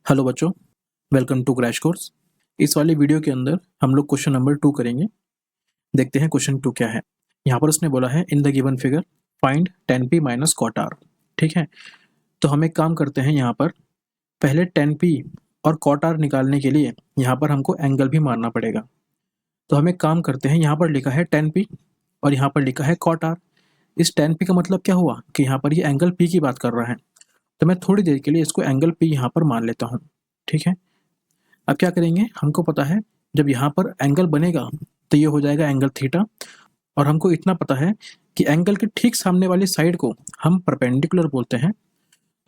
Hello बच्चों, welcome to crash course. इस वाले वीडियो के अंदर हम लोग क्वेश्चन नंबर 2 करेंगे। देखते हैं क्वेश्चन 2 क्या है। यहाँ पर उसने बोला है in the given figure find tan p minus cot r। ठीक है, तो हम एक काम करते हैं। यहाँ पर पहले tan p और कॉट r निकालने के लिए यहाँ पर हमको एंगल भी मारना पड़ेगा। तो हम एक काम करते हैं, यहाँ पर लिखा है tan p और यहाँ पर लिखा है कॉट r। इस tan p का मतलब क्या हुआ कि यहाँ पर ये एंगल p की बात कर रहा है, तो मैं थोड़ी देर के लिए इसको एंगल p यहाँ पर मान लेता हूँ। ठीक है, अब क्या करेंगे, हमको पता है जब यहाँ पर एंगल बनेगा तो ये हो जाएगा एंगल थीटा, और हमको इतना पता है कि एंगल के ठीक सामने वाली साइड को हम परपेंडिकुलर बोलते हैं।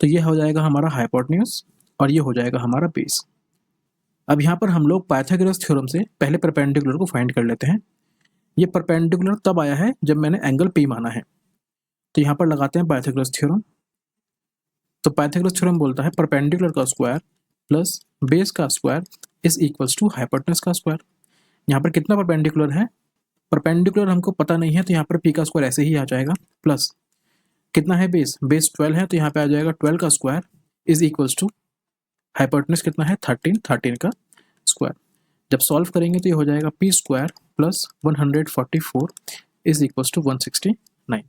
तो ये हो जाएगा हमारा हाइपोटेन्यूज और ये हो जाएगा हमारा बेस। अब यहाँ पर हम लोग पाइथागोरस थ्योरम से पहले परपेंडिकुलर को फाइंड कर लेते हैं। ये परपेंडिकुलर तब आया है जब मैंने एंगल पी माना है। तो यहाँ पर लगाते हैं पाइथागोरस थ्योरम। तो पाइथागोरस थ्योरम बोलता है परपेंडिकुलर का स्क्वायर प्लस बेस का square is equals to hypotenuse का स्क्वायर। यहाँ पर कितना परपेंडिकुलर है, परपेंडिकुलर हमको पता नहीं है, तो यहाँ पर पी का स्क्वायर ऐसे ही आ जाएगा। प्लस कितना है बेस, बेस 12 है, तो यहाँ पे आ जाएगा 12 का square is equals to hypotenuse कितना है 13 का स्क्वायर। जब सॉल्व करेंगे तो ये हो जाएगा P square plus 144 is equals to 169।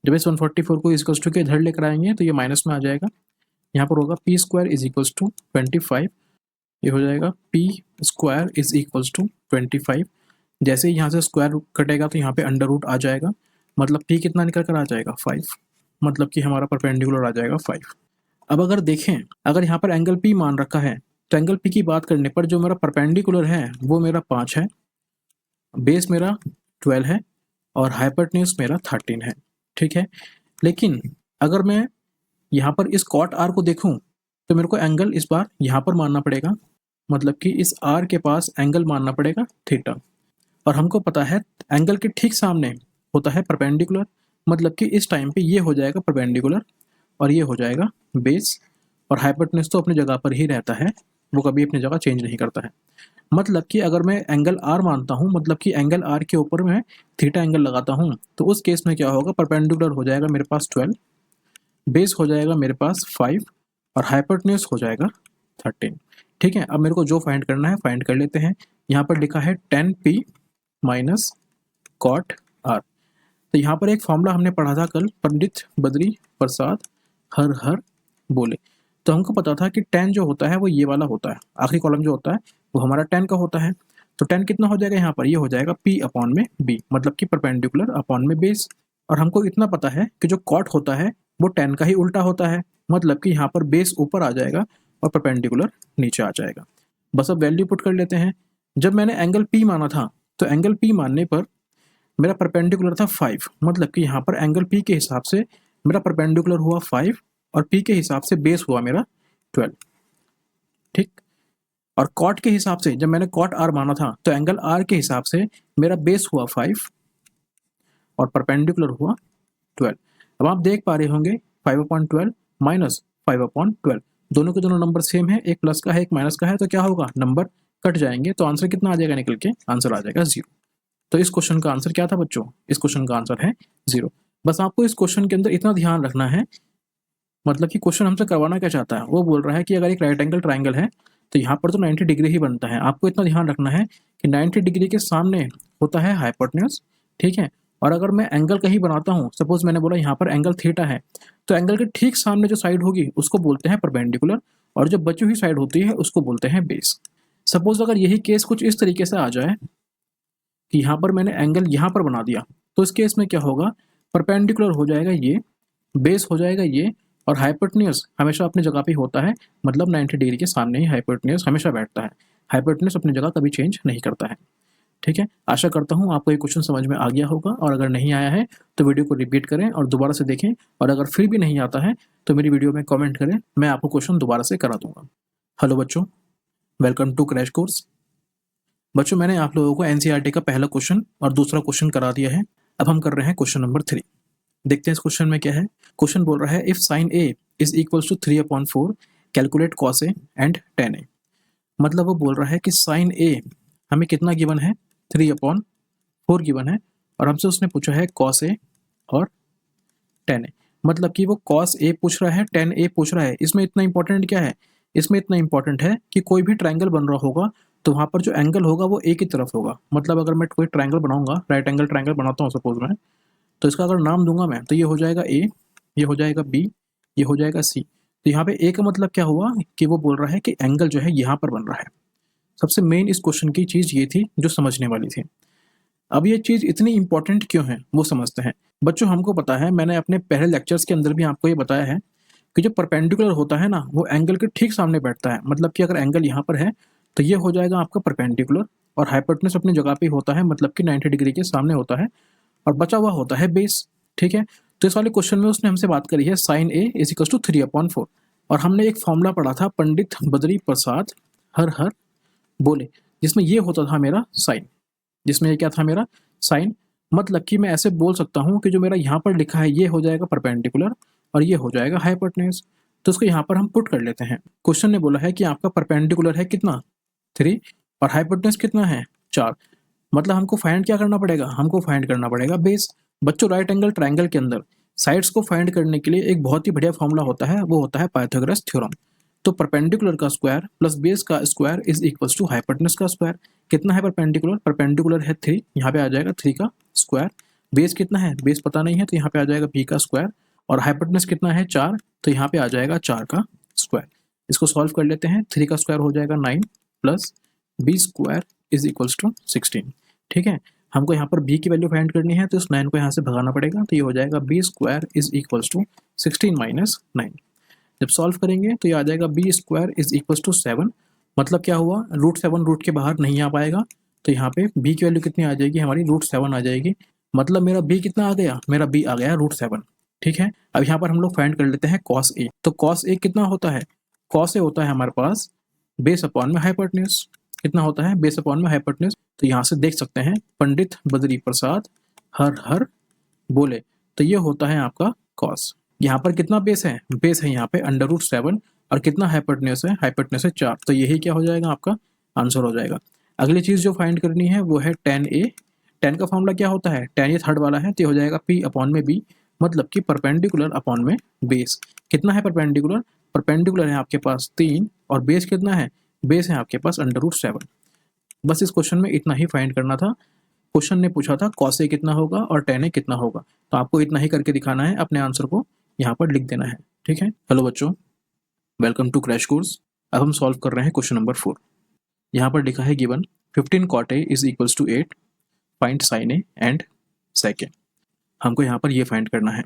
जब इस 144 को इक्वल्स टू के इधर लेकर आएंगे तो ये माइनस में आ जाएगा। यहाँ पर होगा P square is equals to 25, ये हो जाएगा P square is equals to 25। जैसे ही यहाँ से स्क्वायर कटेगा तो यहाँ पे अंडर रूट आ जाएगा, मतलब पी कितना निकल कर आ जाएगा 5, मतलब कि हमारा परपेंडिकुलर आ जाएगा 5। अब अगर देखें, अगर यहाँ पर एंगल पी मान रखा है तो एंगल पी की बात करने पर जो मेरा परपेंडिकुलर है वो मेरा 5 है, बेस मेरा 12 है और हाइपोटेन्यूज मेरा 13 है। ठीक है, लेकिन अगर मैं यहाँ पर इस कॉट आर को देखूं तो मेरे को एंगल इस बार यहाँ पर मानना पड़ेगा, मतलब कि इस आर के पास एंगल मानना पड़ेगा थीटा। और हमको पता है एंगल के ठीक सामने होता है परपेंडिकुलर, मतलब कि इस टाइम पे ये हो जाएगा परपेंडिकुलर और ये हो जाएगा बेस। और हाइपोटेन्यूज तो अपनी जगह पर ही रहता है, वो कभी अपनी जगह चेंज नहीं करता है। मतलब कि अगर मैं एंगल आर मानता हूँ, मतलब कि एंगल आर के ऊपर मैं थीटा एंगल लगाता हूँ, तो उस केस में क्या होगा, परपेंडिकुलर हो जाएगा मेरे पास 12, बेस हो जाएगा मेरे पास 5 और हाइपोटेन्यूज हो जाएगा 13। ठीक है, अब मेरे को जो फाइंड करना है फाइंड कर लेते हैं। यहाँ पर लिखा है tan p minus cot r। तो यहाँ पर एक फॉर्मूला हमने पढ़ा था कल, पंडित बद्री प्रसाद हर हर बोले। तो हमको पता था कि tan जो होता है वो ये वाला होता है, आखिरी कॉलम जो होता है वो हमारा tan का होता है। तो tan कितना हो जाएगा यहाँ पर, ये हो जाएगा p अपॉन में b, मतलब कि परपेंडिकुलर अपॉन में बेस। और हमको इतना पता है कि जो कॉट होता है वो tan का ही उल्टा होता है, मतलब कि यहाँ पर बेस ऊपर आ जाएगा और परपेंडिकुलर नीचे आ जाएगा। बस अब वैल्यू पुट कर लेते हैं। जब मैंने एंगल P माना था तो एंगल P मानने पर मेरा परपेंडिकुलर था 5, मतलब कि यहाँ पर एंगल P के हिसाब से मेरा परपेंडिकुलर हुआ 5 और P के हिसाब से बेस हुआ मेरा 12। ठीक, और कॉट के हिसाब से जब मैंने कॉट R माना था तो एंगल R के हिसाब से मेरा बेस हुआ 5 और परपेंडिकुलर हुआ 12। अब आप देख पा रहे होंगे 5/12 माइनस 5/12, दोनों के दोनों नंबर सेम है, एक प्लस का है एक माइनस का है, तो क्या होगा, नंबर कट जाएंगे, तो आंसर कितना आ जाएगा निकल के, आंसर आ जाएगा 0। तो इस क्वेश्चन का आंसर क्या था बच्चों, इस क्वेश्चन का आंसर है 0। बस आपको इस क्वेश्चन के अंदर इतना ध्यान रखना है, मतलब कि क्वेश्चन हमसे करवाना क्या चाहता है, वो बोल रहा है कि अगर एक राइट एंगल ट्राइंगल है तो यहाँ पर तो 90 डिग्री ही बनता है। आपको इतना ध्यान रखना है कि 90 डिग्री के सामने होता है हाइपोटेन्यूज। ठीक है, और अगर मैं एंगल कहीं बनाता हूँ, सपोज मैंने बोला यहाँ पर एंगल थीटा है, तो एंगल के ठीक सामने जो साइड होगी उसको बोलते हैं परपेंडिकुलर, और जो बची हुई साइड होती है उसको बोलते हैं बेस। सपोज अगर यही केस कुछ इस तरीके से आ जाए कि यहाँ पर मैंने एंगल यहाँ पर बना दिया, तो इस केस में क्या होगा, परपेंडिकुलर हो जाएगा ये, बेस हो जाएगा ये, और हाइपोटेन्यूज हमेशा अपनी जगह पे होता है, मतलब 90 डिग्री के सामने ही हाइपोटेन्यूज हमेशा बैठता है। हाइपोटेन्यूज अपनी जगह कभी चेंज नहीं करता है। ठीक है, आशा करता हूँ आपको ये क्वेश्चन समझ में आ गया होगा, और अगर नहीं आया है तो वीडियो को रिपीट करें और दोबारा से देखें, और अगर फिर भी नहीं आता है तो मेरी वीडियो में कमेंट करें, मैं आपको क्वेश्चन दोबारा से करा दूंगा। हेलो बच्चों, वेलकम टू क्रैश कोर्स। बच्चों, मैंने आप लोगों को एनसीईआरटी का पहला क्वेश्चन और दूसरा क्वेश्चन करा दिया है। अब हम कर रहे हैं क्वेश्चन नंबर 3। देखते हैं इस क्वेश्चन में क्या है। क्वेश्चन बोल रहा है if sine A is equals to 3/4 calculate cos A and tan ए। मतलब वो बोल रहा है कि साइन ए हमें कितना गिवन है, 3/4 गिवन है, और हमसे उसने पूछा है कॉस ए और tan ए। मतलब कि वो cos a पूछ रहा है, tan a पूछ रहा है। इसमें इतना इंपॉर्टेंट क्या है, इसमें इतना इंपॉर्टेंट है कि कोई भी ट्रायंगल बन रहा होगा तो वहाँ पर जो एंगल होगा वो a की तरफ होगा। मतलब अगर मैं कोई ट्रायंगल बनाऊंगा, राइट एंगल ट्रायंगल बनाता हूँ सपोज मैं, तो इसका अगर नाम दूंगा मैं, तो ये हो जाएगा a, ये हो जाएगा b, ये हो जाएगा c। तो यहाँ पे a का मतलब क्या हुआ कि वो बोल रहा है कि एंगल जो है यहाँ पर बन रहा है। सबसे मेन इस क्वेश्चन की चीज ये थी जो समझने वाली थी। अब ये चीज इतनी इंपॉर्टेंट क्यों है वो समझते हैं। बच्चों हमको पता है, मैंने अपने पहले लेक्चर्स के अंदर भी आपको ये बताया है कि जो परपेंडिकुलर होता है ना वो एंगल के ठीक सामने बैठता है। मतलब कि अगर एंगल यहाँ पर है तो ये हो जाएगा आपका परपेंडिकुलर, और हाइपोटेनस अपनी जगह पे होता है, मतलब कि 90 डिग्री के सामने होता है, और बचा हुआ होता है बेस। ठीक है, तो इस वाले क्वेश्चन में उसने हमसे बात करी है sine A is equal to 3/4, और हमने एक फॉर्मूला पढ़ा था पंडित बद्री प्रसाद हर हर बोले, जिसमें ये होता था मेरा साइन, जिसमें ये क्या था मेरा साइन। मतलब कि मैं ऐसे बोल सकता हूँ कि जो मेरा यहाँ पर लिखा है ये हो जाएगा परपेंडिकुलर और ये हो जाएगा हाइपोटेनस। तो इसको यहाँ पर हम पुट कर लेते हैं। क्वेश्चन ने बोला है कि आपका परपेंडिकुलर है कितना 3 और हाइपोटेनस कितना है 4। मतलब हमको फाइंड क्या करना पड़ेगा, हमको फाइंड करना पड़ेगा बेस। बच्चों राइट एंगल ट्रायंगल के अंदर साइड्स को फाइंड करने के लिए एक बहुत ही बढ़िया फॉर्मूला होता है, वो होता है पाइथागोरस थ्योरम। तो परपेंडिकुलर का स्क्वायर प्लस बेस का square is equals to hypotenuse का स्क्वायर। कितना है परपेंडिकुलर, परपेंडिकुलर है 3, यहाँ पे आ जाएगा 3 का स्क्वायर। बेस कितना है, बेस पता नहीं है तो यहाँ पे आ जाएगा b का स्क्वायर, और हाइपोटेनस कितना है 4, तो यहाँ पे आ जाएगा 4 का स्क्वायर। इसको सॉल्व कर लेते हैं। 3 का स्क्वायर हो जाएगा 9 plus b square is equals to 16। ठीक है, हमको यहाँ पर b की वैल्यू फाइंड करनी है तो इस 9 को यहाँ से भगाना पड़ेगा, तो ये हो जाएगा b square is equals to 16 minus 9। जब सॉल्व करेंगे तो ये आ जाएगा b square is equals to 7। मतलब क्या हुआ, √7 रूट के बाहर नहीं आ पाएगा, तो यहाँ पे b की वैल्यू कितनी आ जाएगी हमारी √7 आ जाएगी। मतलब मेरा b कितना आ गया, मेरा b आ गया √7। ठीक है, अब यहाँ पर हम लोग फाइंड कर लेते हैं cos a। तो cos a कितना होता है, cos a होता है हमारे पास बेस अपॉन में हाइपोटेनस। कितना होता है, बेस अपॉन में हाइपोटेनस। तो यहाँ से देख सकते हैं पंडित बद्री प्रसाद हर हर बोले, तो ये होता है आपका cos। यहाँ पर कितना बेस है, बेस है यहाँ पे √7, और कितना हाइपोटेनस है, हाइपोटेनस है 4। तो यही क्या हो जाएगा आपका आंसर हो जाएगा। अगली चीज जो फाइंड करनी है वो है tan a। tan का फॉर्मूला क्या होता है, tan ये थर्ड वाला है तो ये हो जाएगा p अपॉन में b, मतलब कि परपेंडिकुलर अपॉन में बेस। कितना है परपेंडिकुलर, परपेंडिकुलर है आपके पास 3, और बेस कितना है, बेस है आपके पास √7। बस इस क्वेश्चन में इतना ही फाइंड करना था। क्वेश्चन ने पूछा था cos a कितना होगा और tan a कितना होगा, तो आपको इतना ही करके दिखाना है, अपने आंसर को यहाँ पर लिख देना है। ठीक है, हेलो बच्चों, वेलकम टू क्रैश कोर्स। अब हम सॉल्व कर रहे हैं क्वेश्चन नंबर 4। यहाँ पर लिखा है given 15 cot a is equals to 8, find sin a and sec a। हमको यहाँ पर ये फाइंड करना है।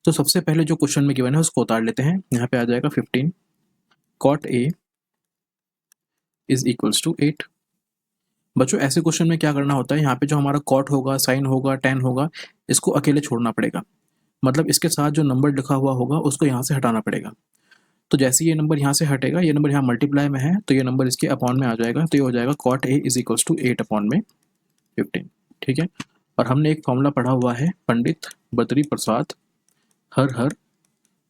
तो सबसे पहले जो क्वेश्चन में गिवन है उसको उतार लेते हैं। यहाँ पे आ जाएगा 15 cot a is equals to 8। बच्चों ऐसे क्वेश्चन में क्या करना होता है, यहाँ पे जो हमारा कॉट होगा, साइन होगा, टेन होगा, इसको अकेले छोड़ना पड़ेगा। मतलब इसके साथ जो नंबर लिखा हुआ होगा उसको यहाँ से हटाना पड़ेगा। तो जैसे ये नंबर यहाँ से हटेगा, ये नंबर यहाँ मल्टीप्लाई में है तो ये नंबर इसके अपॉन में आ जाएगा, तो ये हो जाएगा cot A is equals to 8 upon में 15। ठीक है, और हमने एक फॉर्मूला पढ़ा हुआ है पंडित बद्री प्रसाद हर हर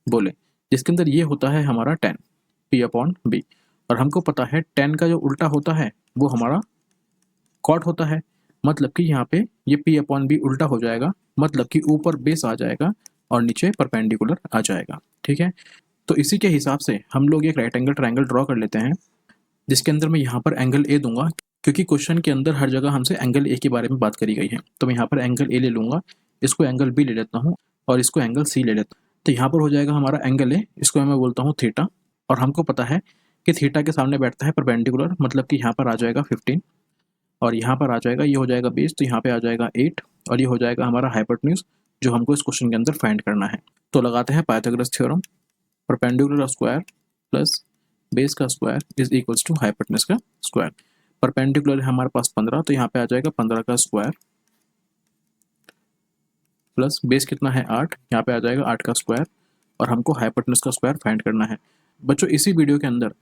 बोले, जिसके अंदर ये होता है हमारा 10 p अपॉन b, और हमको पता है 10 का जो उल्टा होता है वो हमारा कॉट होता है। मतलब कि यहाँ पे ये p अपॉन बी उल्टा हो जाएगा, मतलब कि ऊपर बेस आ जाएगा और नीचे परपेंडिकुलर आ जाएगा। ठीक है, तो इसी के हिसाब से हम लोग एक राइट एंगल ट्रायंगल ड्रॉ कर लेते हैं, जिसके अंदर मैं यहाँ पर एंगल ए दूंगा, क्योंकि क्वेश्चन के अंदर हर जगह हमसे एंगल ए के बारे में बात करी गई है। तो मैं यहाँ पर एंगल ए ले लूंगा, इसको एंगल बी ले लेता हूँ, और इसको एंगल सी ले लेता हूँ। तो यहाँ पर हो जाएगा हमारा एंगल ए, इसको मैं बोलता हूँ थीटा, और हमको पता है कि थीटा के सामने बैठता है परपेंडिकुलर, मतलब कि यहाँ पर आ जाएगा 15, और यहाँ पर आ जाएगा, ये हो जाएगा बेस, तो यहाँ पे आ जाएगा 8, और ये हो जाएगा हमारा हाइपोटेन्यूज जो हमको इस क्वेश्चन के अंदर फाइंड करना है। तो लगाते हैं Pythagoras theorem, perpendicular square plus base का square is equals to hypotenuse का स्क्वायर। परपेंडिकुलर है हमारे पास 15, तो यहाँ पे आ जाएगा 15 का स्क्वायर प्लस बेस कितना है 8, यहाँ पे आ जाएगा 8 का स्क्वायर, और हमको हाइपोटेन्यूज का स्क्वायर फाइंड करना है। बच्चों इसी वीडियो के अंदर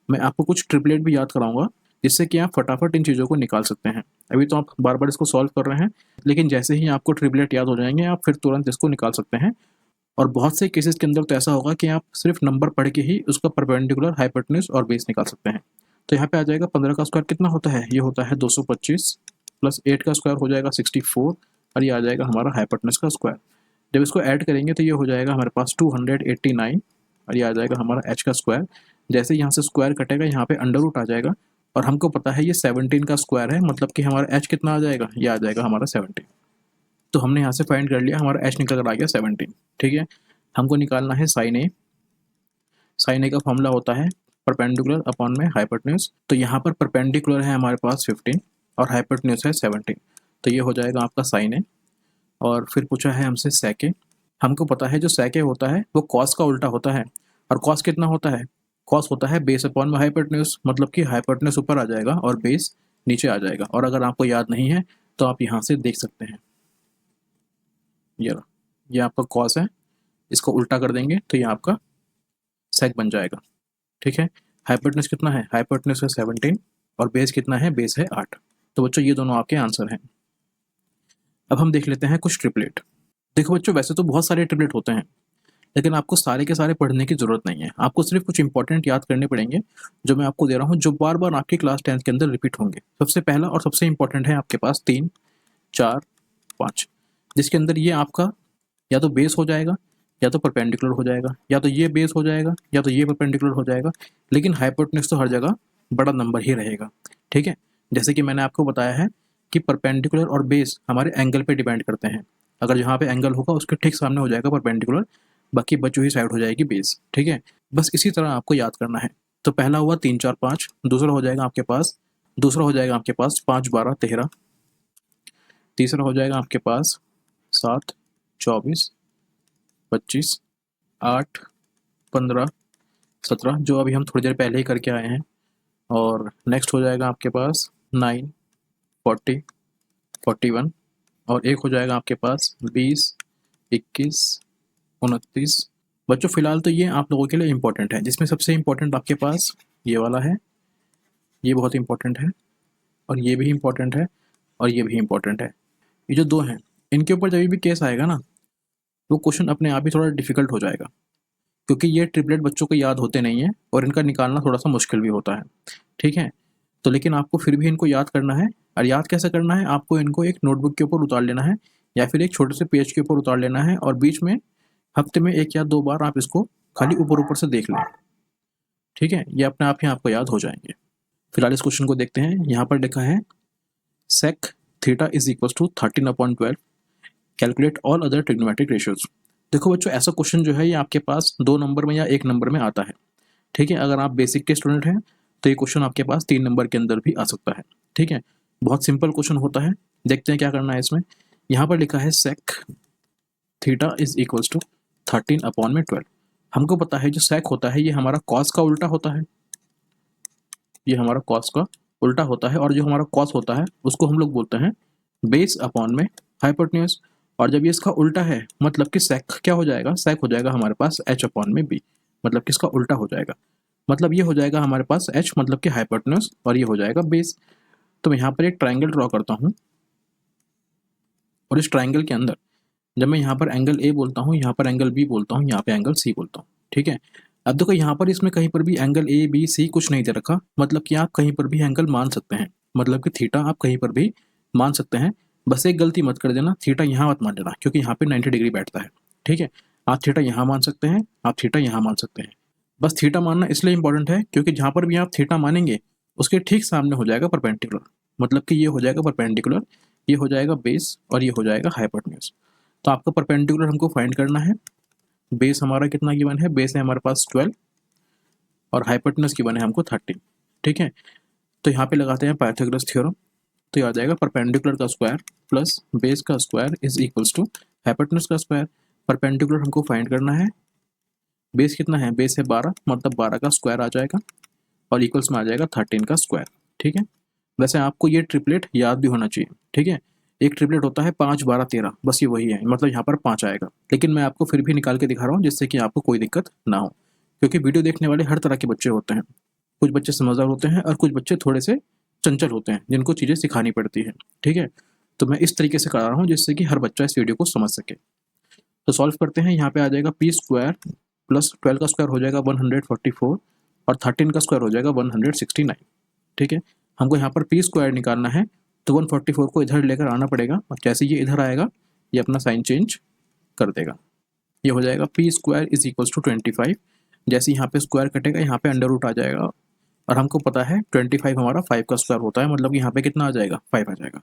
मैं आपको कुछ ट्रिपलेट भी याद कराऊंगा, जिससे कि आप फटाफट इन चीज़ों को निकाल सकते हैं। अभी तो आप बार बार इसको सॉल्व कर रहे हैं, लेकिन जैसे ही आपको ट्रिपलेट याद हो जाएंगे आप फिर तुरंत इसको निकाल सकते हैं। और बहुत से केसेस के अंदर तो ऐसा होगा कि आप सिर्फ नंबर पढ़ के ही उसका परपेंडिकुलर, हाइपोटेन्यूज और बेस निकाल सकते हैं। तो यहाँ पे आ जाएगा 15 का स्क्वायर कितना होता है, ये होता है 225, प्लस 8 का स्क्वायर हो जाएगा 64, और ये आ जाएगा हमारा हाइपोटेन्यूज का स्क्वायर। जब इसको ऐड करेंगे तो ये हो जाएगा हमारे पास 289 और ये आ जाएगा हमारा h का स्क्वायर। जैसे यहाँ से स्क्वायर कटेगा यहाँ पे अंडर रूट आ जाएगा और हमको पता है ये 17 का स्क्वायर है, मतलब कि हमारा h कितना आ जाएगा, ये आ जाएगा हमारा 17। तो हमने यहाँ से फाइंड कर लिया, हमारा h निकल कर आ गया 17। ठीक है, हमको निकालना है साइन ए। साइन ए का फॉर्मूला होता है परपेंडिकुलर अपॉन में हाइपोटेन्यूज। तो यहाँ पर परपेंडिकुलर है हमारे पास 15 और हाइपोटेन्यूज है 17, तो ये हो जाएगा आपका साइन ए। और फिर पूछा है हमसे सेक ए। हमको पता है जो सेक ए होता है वो कॉस का उल्टा होता है, और कॉस कितना होता है, कॉस होता है बेस अपॉन में हाइपोटेन्यूज, मतलब कि हाइपोटेन्यूज ऊपर आ जाएगा और बेस नीचे आ जाएगा। और अगर आपको याद नहीं है तो आप यहाँ से देख सकते हैं, ये आपका कॉस है, इसको उल्टा कर देंगे तो ये आपका सेक बन जाएगा। ठीक है, हाइपोटेन्यूज कितना है, हाइपोटेन्यूज है 17 और बेस कितना है, बेस है 8। तो बच्चों ये दोनों आपके आंसर हैं। अब हम देख लेते हैं कुछ ट्रिपलेट। देखो बच्चों, वैसे तो बहुत सारे ट्रिपलेट होते हैं, लेकिन आपको सारे के सारे पढ़ने की जरूरत नहीं है। आपको सिर्फ कुछ इंपॉर्टेंट याद करने पड़ेंगे जो मैं आपको दे रहा हूँ, जो बार बार आपकी क्लास 10th के अंदर रिपीट होंगे। सबसे पहला और सबसे इंपॉर्टेंट है आपके पास 3, 4, 5, जिसके अंदर ये आपका या तो बेस हो जाएगा या तो परपेंडिकुलर हो जाएगा, या तो ये बेस हो जाएगा या तो ये परपेंडिकुलर हो जाएगा, लेकिन हाइपोटेन्यूज तो हर जगह बड़ा नंबर ही रहेगा। ठीक है, जैसे कि मैंने आपको बताया है कि परपेंडिकुलर और बेस हमारे एंगल पे डिपेंड करते हैं। अगर जहाँ पे एंगल होगा उसके ठीक सामने हो जाएगा परपेंडिकुलर, बाकी बची हुई साइड हो जाएगी बेस। ठीक है, बस इसी तरह आपको याद करना है। तो पहला हुआ 3, 4, 5, दूसरा हो जाएगा आपके पास 5, 12, 13, तीसरा हो जाएगा आपके पास 7, 24, 25, 8, 15, 17, जो अभी हम थोड़ी देर पहले ही करके आए हैं। और नेक्स्ट हो जाएगा आपके पास 9, 40, 41, और एक हो जाएगा आपके पास 20, 21, 29। बच्चों फिलहाल तो ये आप लोगों के लिए इंपॉर्टेंट है, जिसमें सबसे इंपॉर्टेंट आपके पास ये वाला है, ये बहुत इंपॉर्टेंट है, और ये भी इंपॉर्टेंट है, और ये भी इंपॉर्टेंट है। ये जो दो हैं, इनके ऊपर जब भी केस आएगा ना, वो क्वेश्चन अपने आप ही थोड़ा डिफिकल्ट हो जाएगा, क्योंकि ये ट्रिपलेट बच्चों को याद होते नहीं है और इनका निकालना थोड़ा सा मुश्किल भी होता है। ठीक है, तो लेकिन आपको फिर भी इनको याद करना है। और याद कैसे करना है, आपको इनको एक नोटबुक के ऊपर उतार लेना है या फिर एक छोटे से पेज के ऊपर उतार लेना है, और बीच में हफ्ते में 1 या 2 बार आप इसको खाली ऊपर ऊपर से देख लें। ठीक है, ये अपने आप ही आपको याद हो जाएंगे। फिलहाल इस क्वेश्चन को देखते हैं। यहाँ पर लिखा है sec theta is equal to 13/12, calculate all other trigonometric ratios. देखो बच्चों, ऐसा क्वेश्चन जो है ये आपके पास 2 नंबर में या 1 नंबर में आता है। ठीक है, अगर आप बेसिक के स्टूडेंट हैं तो ये क्वेश्चन आपके पास 3 नंबर के अंदर भी आ सकता है। ठीक है, बहुत सिंपल क्वेश्चन होता है। देखते हैं क्या करना है इसमें। यहाँ पर लिखा है sec theta is equals to 13/12। हमको पता है जो सेक होता है ये हमारा कॉस का उल्टा होता है, ये हमारा कॉस का उल्टा होता है, और जो हमारा कॉस होता है उसको हम लोग बोलते हैं बेस अपॉन में हाइपोटेन्यूज। और जब ये इसका उल्टा है, मतलब कि सेक क्या हो जाएगा, सेक हो जाएगा हमारे पास h अपॉन में b, मतलब कि इसका उल्टा हो जाएगा। मतलब ये हो जाएगा हमारे पास h मतलब कि हाइपोटेन्यूज, और ये हो जाएगा बेस। तो मैं यहाँ पर एक ट्राइंगल ड्रॉ करता हूँ, और इस ट्राइंगल के अंदर जब मैं यहाँ पर एंगल ए बोलता हूँ, यहाँ पर एंगल बी बोलता हूँ, यहाँ पे एंगल सी बोलता हूँ। ठीक है, अब देखो यहाँ पर इसमें कहीं पर भी एंगल ए बी सी कुछ नहीं दे रखा, मतलब कि आप कहीं पर भी एंगल मान सकते हैं, मतलब कि थीटा आप कहीं पर भी मान सकते हैं। बस एक गलती मत कर देना, थीटा यहाँ मत मान लेना, क्योंकि यहाँ पे 90 डिग्री बैठता है। ठीक है, आप थीटा यहाँ मान सकते हैं, आप थीटा यहाँ मान सकते हैं। बस थीटा मानना इसलिए इंपॉर्टेंट है क्योंकि जहाँ पर भी आप थीटा मानेंगे उसके ठीक सामने हो जाएगा परपेंडिकुलर, मतलब कि ये हो जाएगा परपेंडिकुलर, ये हो जाएगा बेस, और ये हो जाएगा हाइपोटेन्यूज। तो आपका परपेंडिकुलर हमको फाइंड करना है। बेस हमारा कितना गिवन है, बेस है हमारे पास 12 और हाइपोटेन्यूज गिवन है हमको 13। ठीक है, तो यहाँ पे लगाते हैं पाइथागोरस थ्योरम। तो ये आ जाएगा परपेंडिकुलर का स्क्वायर प्लस बेस का square is equals to hypotenuse का स्क्वायर। परपेंडिकुलर हमको फाइंड करना है, बेस कितना है, बेस है 12, मतलब 12 का स्क्वायर आ जाएगा, और इक्वल्स में आ जाएगा 13 का स्क्वायर। ठीक है, वैसे आपको ये ट्रिपलेट याद भी होना चाहिए। ठीक है, एक ट्रिपलेट होता है 5, 12, 13, बस ये वही है, मतलब यहाँ पर 5 आएगा, लेकिन मैं आपको फिर भी निकाल के दिखा रहा हूँ जिससे कि आपको कोई दिक्कत ना हो, क्योंकि वीडियो देखने वाले हर तरह के बच्चे होते हैं। कुछ बच्चे समझदार होते हैं और कुछ बच्चे थोड़े से चंचल होते हैं, जिनको चीज़ें सिखानी पड़ती है। ठीक है, तो मैं इस तरीके से करा रहा हूँ जिससे कि हर बच्चा इस वीडियो को समझ सके। तो सॉल्व करते हैं। यहाँ पे आ जाएगा पी स्क्वायर प्लस 12 का स्क्वायर हो जाएगा 144, और 13 का स्क्वायर हो जाएगा 169। ठीक है, हमको यहाँ पर पी स्क्वायर निकालना है, तो 144 को इधर लेकर आना पड़ेगा, और जैसे ये इधर आएगा ये अपना साइन चेंज कर देगा। ये हो जाएगा P square is equals to 25। जैसे यहाँ पे स्क्वायर कटेगा यहाँ पे अंडर रूट आ जाएगा, और हमको पता है 25 हमारा 5 का स्क्वायर होता है, मतलब कि यहाँ पे कितना आ जाएगा 5 आ जाएगा।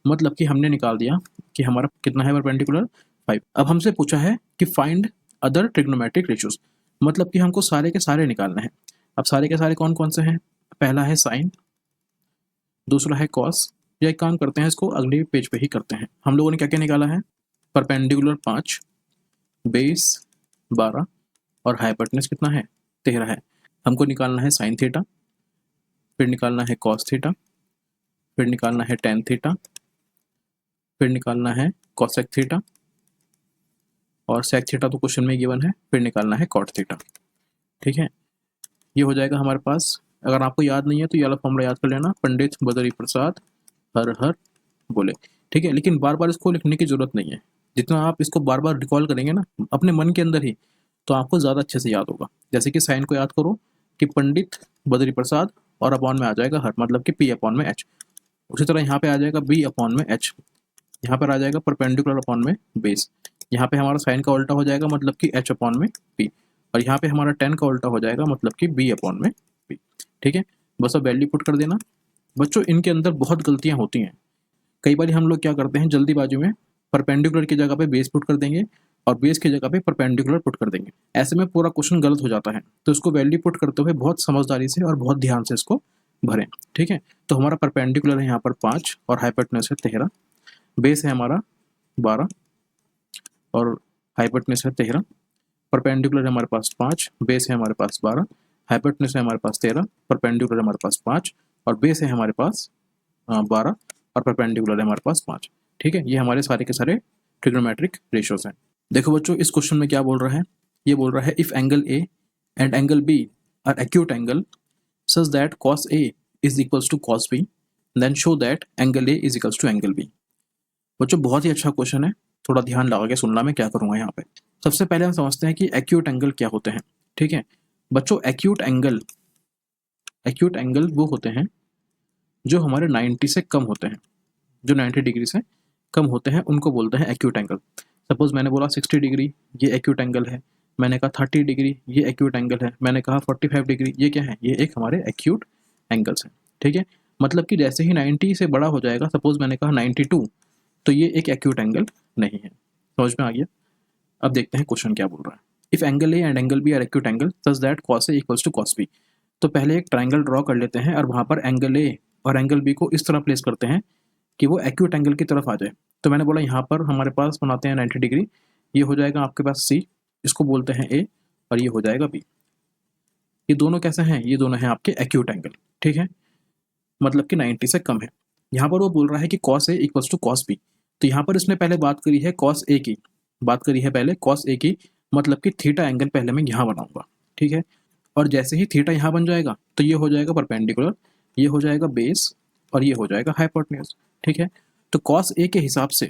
मतलब कि हमने निकाल दिया कि हमारा कितना है परपेंडिकुलर 5। अब हमसे पूछा है कि फाइंड अदर ट्रिग्नोमेट्रिक रेशियोज, मतलब कि हमको सारे के सारे निकालना है। अब सारे के सारे कौन कौन से हैं? पहला है साइन, दूसरा है कॉस। या एक काम करते हैं, इसको अगले पेज पे ही करते हैं। हम लोगों ने क्या क्या निकाला है? परपेंडिकुलर 5, बेस 12 और हाइपोटेन्यूज कितना है 13 है। हमको निकालना है साइन थीटा, फिर निकालना है कॉस थीटा, फिर निकालना है टेन थीटा, फिर निकालना है कॉसेक थीटा, और सेक थीटा तो क्वेश्चन में गिवन है, फिर निकालना है कॉट थीटा। ठीक है, ये हो जाएगा हमारे पास। अगर आपको याद नहीं है तो ये वाला फॉर्मूला याद कर लेना, पंडित बदरी प्रसाद हर हर बोले। ठीक है, लेकिन बार बार इसको लिखने की जरूरत नहीं है। जितना आप इसको बार बार रिकॉल करेंगे ना अपने मन के अंदर ही, तो आपको ज़्यादा अच्छे से याद होगा। जैसे कि साइन को याद करो कि पंडित बदरी प्रसाद, और अपॉन में आ जाएगा हर, मतलब कि पी अपॉन में एच। उसी तरह यहाँ पे आ जाएगा बी अपॉन में एच, यहाँ पर आ जाएगा परपेंडिकुलर अपॉन में बेस। यहाँ पे हमारा साइन का उल्टा हो जाएगा, मतलब कि एच अपॉन में पी, और यहाँ पे हमारा टेन का उल्टा हो जाएगा, मतलब कि बी अपॉन में पी। ठीक है, बस अब वैल्यू पुट कर देना। बच्चों इनके अंदर बहुत गलतियाँ होती हैं। कई बार हम लोग क्या करते हैं, जल्दीबाजी में परपेंडिकुलर की जगह पे बेस पुट कर देंगे और बेस की जगह पे परपेंडिकुलर पुट कर देंगे। ऐसे में पूरा क्वेश्चन गलत हो जाता है। तो इसको वैल्यू पुट करते हुए बहुत समझदारी से और बहुत ध्यान से इसको भरें। ठीक है, तो हमारा परपेंडिकुलर है यहाँ पर 5 और हाइपोटेन्यूज है 13, बेस है हमारा 12 और हाइपोटेन्यूज है 13। परपेंडिकुलर है हमारे पास 5, बेस है हमारे पास 12, हाइपोटेन्यूज है हमारे पास 13, परपेंडिकुलर है हमारे पास 5 और बेस है हमारे पास 12 और परपेंडिकुलर है हमारे पास 5। ठीक है, ये हमारे सारे के सारे ट्रिग्नोमेट्रिक रेशियोज हैं। देखो बच्चों इस क्वेश्चन में क्या बोल रहा है, ये बोल रहा है if angle A and angle B are acute angle such that cos A is equals to cos B, then show that angle A is equals to angle B। बच्चों बहुत ही अच्छा क्वेश्चन है, थोड़ा ध्यान लगा के सुनना मैं क्या करूँगा यहाँ पे। सबसे पहले हम समझते हैं कि एक्यूट एंगल क्या होते हैं। ठीक है बच्चों, एक्यूट एंगल वो होते हैं जो हमारे 90 से कम होते हैं, जो 90 डिग्री से कम होते हैं उनको बोलते हैं एक्यूट एंगल। सपोज मैंने बोला 60 डिग्री ये एक्यूट एंगल है, मैंने कहा 30 डिग्री ये एक्यूट एंगल है, मैंने कहा 45 डिग्री, ये क्या है, ये एक हमारे एक्यूट एंगल्स हैं। ठीक है, मतलब कि जैसे ही 90 से बड़ा हो जाएगा, सपोज मैंने कहा 92, तो ये एक एक्यूट एंगल नहीं है। समझ में आ गया? अब देखते हैं क्वेश्चन क्या बोल रहा है। If angle A and angle B are acute angle such that cos A equals to cos B. तो पहले एक ट्राइंगल ड्रॉ कर लेते हैं और वहाँ पर एंगल ए और एंगल बी को इस तरह प्लेस करते हैं कि वो एक्यूट एंगल की तरफ आ जाए। तो मैंने बोला यहाँ पर हमारे पास बनाते हैं 90 डिग्री, ये हो जाएगा आपके पास सी, इसको बोलते हैं ए, और ये हो जाएगा बी। ये दोनों कैसे हैं? ये दोनों हैं आपके एक्यूट एंगल। ठीक है, मतलब कि 90 से कम है। यहाँ पर वो बोल रहा है कि cos A equals to cos B। तो यहाँ पर इसने पहले बात करी है cos A की, बात करी है पहले cos A की, मतलब कि थीटा एंगल पहले मैं यहाँ बनाऊंगा। ठीक है, और जैसे ही थीटा यहाँ बन जाएगा तो ये हो जाएगा परपेंडिकुलर, ये हो जाएगा बेस और ये हो जाएगा हाइपोटेन्यूज। ठीक है, तो cos A के हिसाब से,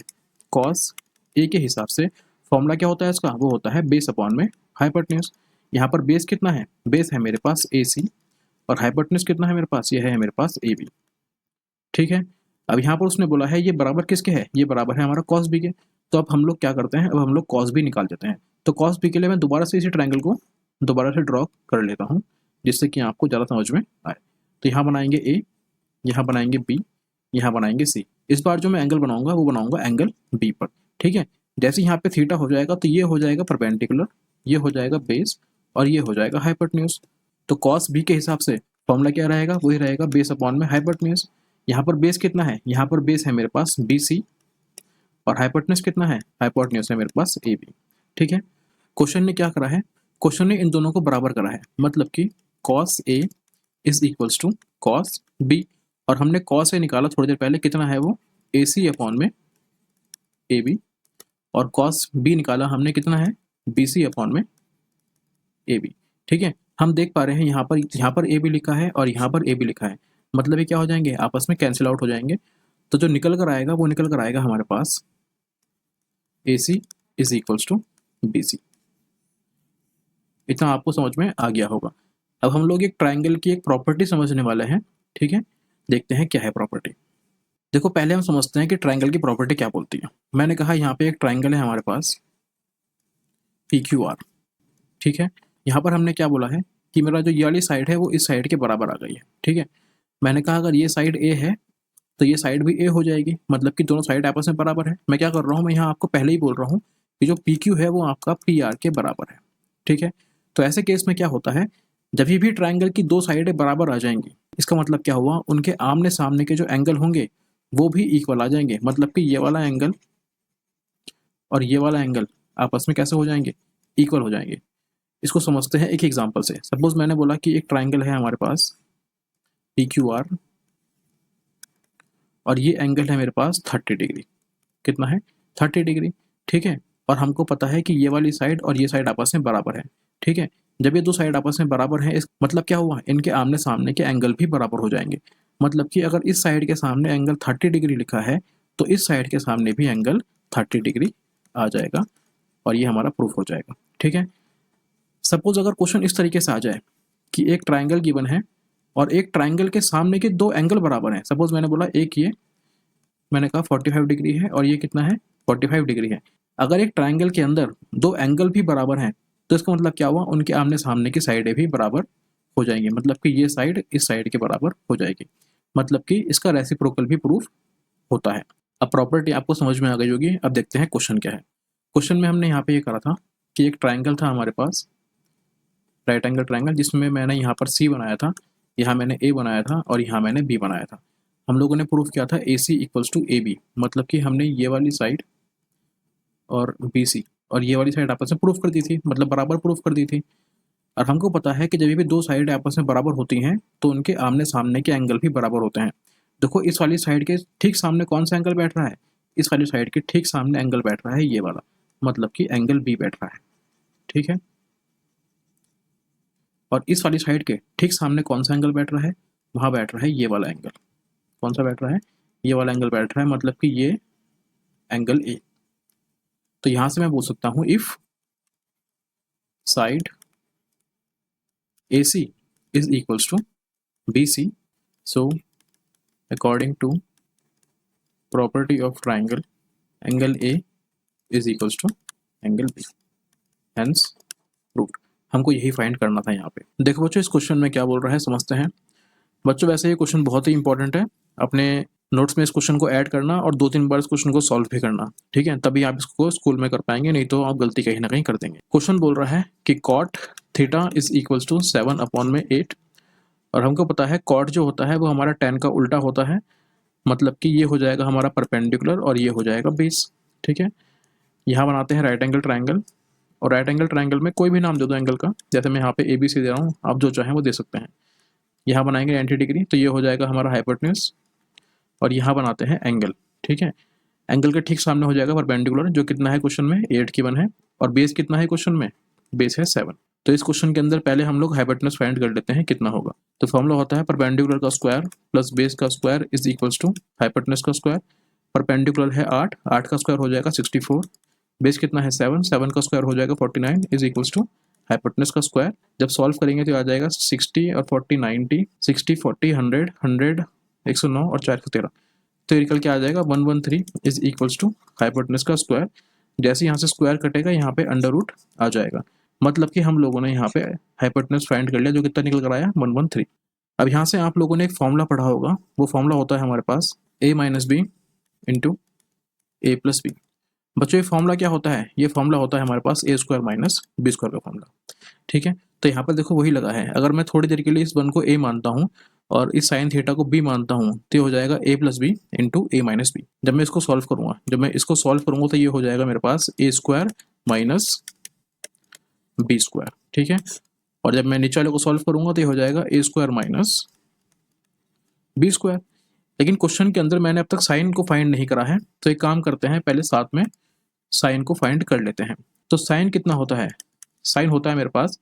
cos A के हिसाब से फॉर्मूला क्या होता है इसका? वो होता है बेस अपॉन में हाइपोटेन्यूज। यहाँ पर बेस कितना है? बेस है मेरे पास AC, और हाइपोटेन्यूज कितना है मेरे पास? ये है मेरे पास AB। ठीक है, अब यहाँ पर उसने बोला है ये बराबर किसके है? ये बराबर है हमारा cos B के। तो अब हम लोग क्या करते हैं, अब हम लोग cos B निकाल देते हैं। तो cos B के लिए मैं दोबारा से इसी ट्रायंगल को दोबारा से ड्रॉ कर लेता हूँ, जिससे कि आपको ज़्यादा समझ में आए। तो यहाँ बनाएंगे A, यहाँ बनाएंगे B, यहाँ बनाएंगे C। इस बार जो मैं एंगल बनाऊंगा वो बनाऊंगा एंगल B पर। ठीक है, जैसे यहाँ पे थीटा हो जाएगा तो ये हो जाएगा परपेंडिकुलर, ये हो जाएगा बेस और ये हो जाएगा हाइपोटेन्यूज। तो cos B के हिसाब से फॉर्मूला क्या रहेगा? वही रहेगा बेस अपॉन में हाइपोटेन्यूज। यहाँ पर बेस कितना है? यहाँ पर बेस है मेरे पास BC और हाइपोटेन्यूज कितना है? हाइपोटेन्यूज है मेरे पास AB। ठीक है, क्वेश्चन ने क्या करा है? क्वेश्चन ने इन दोनों को बराबर करा है, मतलब कि cos A is equals to cos B, और हमने cos A निकाला थोड़ी देर पहले, कितना है वो? AC अपॉन में AB, और cos B निकाला हमने, कितना है? BC अपॉन में AB। ठीक है, हम देख पा रहे हैं यहाँ पर AB लिखा है और यहाँ पर AB लिखा है, मतलब ये क्या हो जाएंगे? आपस में कैंसिल आउट हो जाएंगे। तो जो निकल कर आएगा वो निकल कर आएगा हमारे पास AC is equals to BC। इतना आपको समझ में आ गया होगा। अब हम लोग एक ट्राइंगल की एक प्रॉपर्टी समझने वाले हैं। ठीक है, देखते हैं क्या है प्रॉपर्टी। देखो पहले हम समझते हैं कि ट्राइंगल की प्रॉपर्टी क्या बोलती है। मैंने कहा यहाँ पे एक ट्राइंगल है हमारे पास, PQR। ठीक है, यहाँ पर हमने क्या बोला है कि मेरा जो ये वाली साइड है वो इस साइड के बराबर आ गई है। ठीक है, मैंने कहा अगर ये साइड A है तो ये साइड भी A हो जाएगी, मतलब कि दोनों साइड आपस में बराबर है। मैं क्या कर रहा हूँ, मैं यहाँ आपको पहले ही बोल रहा हूँ कि जो PQ है वो आपका PR के बराबर है। ठीक है, तो ऐसे केस में क्या होता है, जब भी ट्राइंगल की दो साइडें बराबर आ जाएंगी, इसका मतलब क्या हुआ, उनके आमने सामने के जो एंगल होंगे वो भी इक्वल आ जाएंगे। मतलब कि ये वाला एंगल और ये वाला एंगल आपस में कैसे हो जाएंगे, इक्वल हो जाएंगे। इसको समझते हैं एक एग्जांपल से। सपोज मैंने बोला कि एक ट्राइंगल है हमारे पास PQR और ये एंगल है मेरे पास 30 डिग्री। कितना है, 30 डिग्री। ठीक है, और हमको पता है कि ये वाली साइड और ये साइड आपस में बराबर है। ठीक है, जब ये दो साइड आपस में बराबर है, इस मतलब क्या हुआ, इनके आमने सामने के एंगल भी बराबर हो जाएंगे। मतलब कि अगर इस साइड के सामने एंगल 30 डिग्री लिखा है तो इस साइड के सामने भी एंगल 30 डिग्री आ जाएगा और ये हमारा प्रूफ हो जाएगा। ठीक है, सपोज अगर क्वेश्चन इस तरीके से आ जाए कि एक ट्राइंगल गिवन है और एक ट्राइंगल के सामने के दो एंगल बराबर हैं। सपोज मैंने बोला एक ये, मैंने कहा 45 डिग्री है और ये कितना है, 45 डिग्री है। अगर एक ट्राइंगल के अंदर दो एंगल भी बराबर हैं तो इसका मतलब क्या हुआ, उनके आमने सामने की साइडें भी बराबर हो जाएंगी। मतलब कि ये साइड इस साइड के बराबर हो जाएगी, मतलब कि इसका रेसिप्रोकल भी प्रूफ होता है। अब प्रॉपर्टी आपको समझ में आ गई होगी। अब देखते हैं क्वेश्चन क्या है। क्वेश्चन में हमने यहाँ पे ये करा था कि एक ट्राइंगल था हमारे पास, राइट एंगल ट्राइंगल, जिसमें मैंने यहाँ पर C बनाया था, यहाँ मैंने A बनाया था और यहाँ मैंने B बनाया था। हम लोगों ने प्रूफ किया था AC इक्वल्स टू AB, मतलब कि हमने ये वाली साइड और BC और ये वाली साइड आपस में प्रूफ कर दी थी, मतलब बराबर प्रूफ कर दी थी। और हमको पता है कि जब भी दो साइड आपस में बराबर होती हैं तो उनके आमने सामने के एंगल भी बराबर होते हैं। देखो इस वाली साइड के ठीक सामने कौन सा एंगल बैठ रहा है, इस वाली साइड के ठीक सामने एंगल बैठ रहा है ये वाला, मतलब कि एंगल B बैठ रहा है। ठीक है, और इस वाली साइड के ठीक सामने कौन सा एंगल बैठ रहा है, वहाँ बैठ रहा है ये वाला एंगल। कौन सा बैठ रहा है, ये वाला एंगल बैठ रहा है, मतलब कि ये एंगल A। तो यहाँ से मैं बोल सकता हूँ if side AC is equals to BC, so according to property of triangle, angle A is equals to angle B, hence proved। हमको यही फाइंड करना था यहाँ पे। देखो बच्चों इस क्वेश्चन में क्या बोल रहा है, समझते हैं। बच्चों वैसे ये क्वेश्चन बहुत ही इंपॉर्टेंट है, अपने नोट्स में इस क्वेश्चन को ऐड करना और 2-3 बार इस क्वेश्चन को सॉल्व भी करना। ठीक है, तभी आप इसको स्कूल में कर पाएंगे, नहीं तो आप गलती कहीं ना कहीं कर देंगे। क्वेश्चन बोल रहा है कि cot theta is equals to 7/8 और हमको पता है कॉट जो होता है वो हमारा tan का उल्टा होता है, मतलब कि ये हो जाएगा हमारा परपेंडिकुलर और ये हो जाएगा बेस। ठीक है, यहाँ बनाते हैं राइट एंगल ट्राइंगल, और राइट एंगल ट्राइंगल में कोई भी नाम दे दो एंगल का, जैसे मैं यहाँ पे ABC दे रहा हूँ, आप जो चाहें वो दे सकते हैं। यहाँ बनाएंगे 90 डिग्री, तो ये हो जाएगा हमारा हाइपोटेन्यूज, और यहाँ बनाते हैं एंगल। ठीक है, एंगल के ठीक सामने हो जाएगा परपेंडिकुलर, जो कितना है क्वेश्चन में 8 गिवन है, और बेस कितना है क्वेश्चन में, बेस है 7। तो इस क्वेश्चन के अंदर पहले हम लोग हाइपोटेन्यूज फाइंड कर लेते हैं कितना होगा। तो फॉर्मूला होता है परपेंडिकुलर का स्क्वायर प्लस बेस का square is equals to hypotenuse का स्क्वायर। परपेंडिकुलर है 8, 8 का स्क्वायर हो जाएगा 64, बेस कितना है 7, 7 का स्क्वायर हो जाएगा 49 इज इक्वल्स टू हाइपोटेन्यूज का स्क्वायर। जब सॉल्व करेंगे तो आ जाएगा 60 और 40 90, 60 40 100 100 109 और 4 13, तो निकल के आ जाएगा 113 इज इक्वल्स टू हाइपोटेन्यूज का स्क्वायर। जैसे यहाँ से स्क्वायर कटेगा यहाँ पे अंडर रूट आ जाएगा, मतलब कि हम लोगों ने यहाँ पे हाइपोटेन्यूज फाइंड कर लिया, जो कितना निकल कर आया 113। अब यहाँ से आप लोगों ने एक फॉर्मूला पढ़ा होगा, वो फॉर्मूला होता है हमारे पास a minus B into A plus B. बच्चों ये फॉर्मूला क्या होता है, ये फॉर्मूला होता है हमारे पास A² माइनस B² का फॉर्मूला। ठीक है, तो यहाँ पर देखो वही लगा है। अगर मैं थोड़ी देर के लिए इस वन को A मानता हूँ और इस साइन थीटा को B मानता हूँ, तो ये हो जाएगा A plus B into A minus B. जब मैं इसको सॉल्व करूँगा, तो ये हो जाएगा मेरे पास A² माइनस B²। ठीक है, और जब मैं नीचे वाले को सॉल्व करूँगा तो ये हो जाएगा A² माइनस B²। लेकिन क्वेश्चन के अंदर मैंने अब तक साइन को फाइंड नहीं करा है, तो एक काम करते हैं, पहले साथ में साइन को फाइंड कर लेते हैं। तो साइन कितना होता है, साइन होता है मेरे पास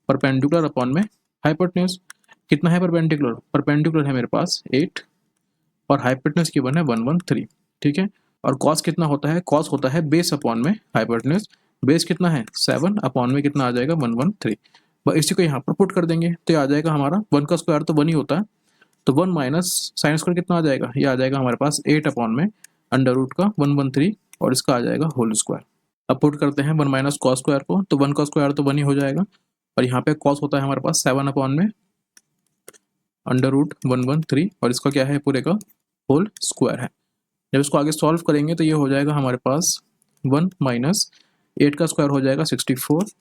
परपेंडिकुलर अपॉन में हाइपोटेन्यूज। कितना है परपेंडिकुलर, परपेंडिकुलर है मेरे पास 8 और हाइपोटेन्यूज की 1 है 113। ठीक है, और कॉस कितना होता है, कॉस होता है बेस अपॉन में हाइपोटेन्यूज। बेस कितना है 7 अपॉन में कितना आ जाएगा 113। बस इसी को यहाँ पर पुट कर देंगे तो ये आ जाएगा हमारा 1 का स्क्वायर तो 1 ही होता है, तो 1 माइनस साइन स्क्वायर कितना आ जाएगा, ये आ जाएगा हमारे पास 8 अपॉन में अंडर रूट का 113 और इसका आ जाएगा होल स्क्वायर। अब पुट करते हैं 1 माइनस कॉस स्क्वायर को, तो 1 का स्क्वायर तो 1 ही हो जाएगा, और यहाँ पे कॉस होता है हमारे पास 7 अपॉन में अंडर रूट 113, और इसका क्या है पूरे का होल स्क्वायर है। जब इसको आगे सॉल्व करेंगे तो ये हो जाएगा हमारे पास 1 माइनस 8 का स्क्वायर हो जाएगा 64,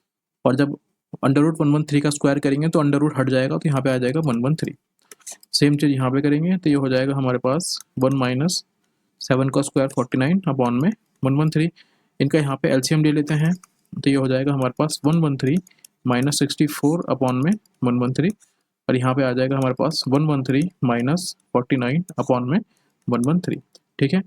और जब अंडर रूट 113 का स्क्वायर करेंगे तो अंडर रूट हट जाएगा, तो यहाँ पे आ जाएगा 113। सेम चीज़ यहाँ पे करेंगे तो ये हो जाएगा हमारे पास 1 माइनस 7 का स्क्वायर 49 अपॉन में 113। इनका यहाँ पे एलसीएम ले लेते हैं, तो ये हो जाएगा हमारे पास 113 माइनस 64 अपॉन में 113, और यहाँ पे आ जाएगा हमारे पास 113 माइनस 49 अपॉन में 113। ठीक है,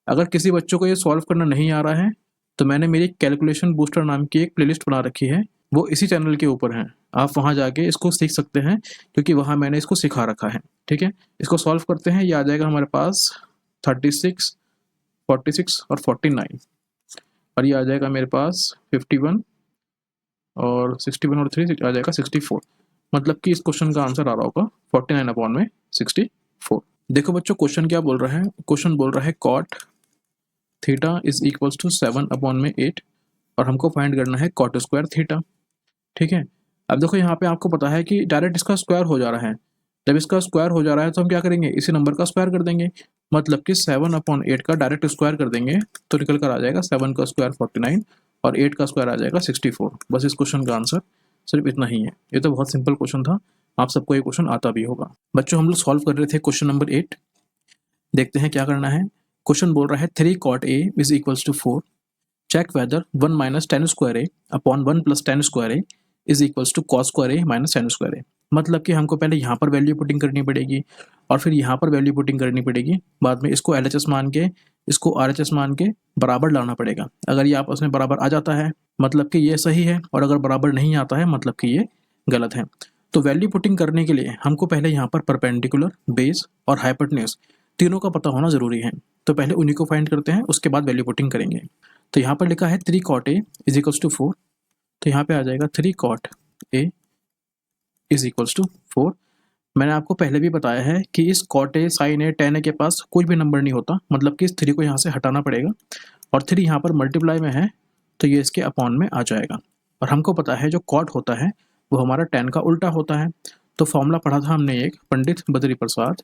अगर किसी बच्चों को ये सॉल्व करना नहीं आ रहा है तो मैंने मेरी कैलकुलेशन बूस्टर नाम की एक प्लेलिस्ट बना रखी है, वो इसी चैनल के ऊपर है, आप वहाँ जाके इसको सीख सकते हैं, क्योंकि वहाँ मैंने इसको सिखा रखा है। ठीक है, इसको सॉल्व करते हैं, ये आ जाएगा हमारे पास 36, 46 और 49, और ये आ जाएगा मेरे पास 51 और 61 और 3 आ जाएगा 64। मतलब कि इस क्वेश्चन का आंसर आ रहा होगा 49 अपॉन में 64। देखो बच्चों क्वेश्चन क्या बोल रहा है, क्वेश्चन बोल रहा है cot theta is equals to 7 upon में 8, और हमको फाइंड करना है कॉट स्क्वायर थीटा। ठीक है, अब देखो यहाँ पे आपको पता है कि डायरेक्ट इसका स्क्वायर हो जा रहा है, जब इसका स्क्वायर हो जा रहा है तो हम क्या करेंगे, इसी नंबर का स्क्वायर कर देंगे, मतलब कि 7 अपॉन 8 का डायरेक्ट स्क्वायर कर देंगे तो निकल कर आ जाएगा 7 का स्क्वायर 49 और 8 का स्क्वायर आ जाएगा 64। बस इस क्वेश्चन का आंसर सिर्फ इतना ही है। ये तो बहुत सिंपल क्वेश्चन था, आप सबको ये क्वेश्चन आता भी होगा। बच्चों हम लोग सॉल्व कर रहे थे क्वेश्चन नंबर 8, देखते हैं क्या करना है। क्वेश्चन बोल रहा है 3 cot a is equals to 4, check whether 1 minus tan square A upon 1 plus tan square A is equals to cos square A minus tan square A. मतलब कि हमको पहले यहाँ पर वैल्यू पुटिंग करनी पड़ेगी और फिर यहाँ पर वैल्यू पुटिंग करनी पड़ेगी, बाद में इसको LHS मान के इसको RHS मान के बराबर लाना पड़ेगा। अगर ये आपस में बराबर आ जाता है मतलब कि ये सही है, और अगर बराबर नहीं आता है मतलब कि ये गलत है। तो वैल्यू पुटिंग करने के लिए हमको पहले यहाँ पर परपेंडिकुलर, बेस और हाइपोटेन्यूज तीनों का पता होना जरूरी है। तो पहले उन्हीं को फाइंड करते हैं, उसके बाद वैल्यू पुटिंग करेंगे। तो यहाँ पर लिखा है 3 cot a is equals to 4, तो यहाँ पे आ जाएगा 3 cot a is equals to 4। मैंने आपको पहले भी बताया है कि इस cot a, sin a, tan a के पास कोई भी नंबर नहीं होता, मतलब कि इस 3 को यहाँ से हटाना पड़ेगा, और 3 यहाँ पर मल्टीप्लाई में है तो ये इसके अपॉन में आ जाएगा। और हमको पता है जो cot होता है वो हमारा tan का उल्टा होता है। तो फॉर्मूला पढ़ा था हमने एक, पंडित बद्री प्रसाद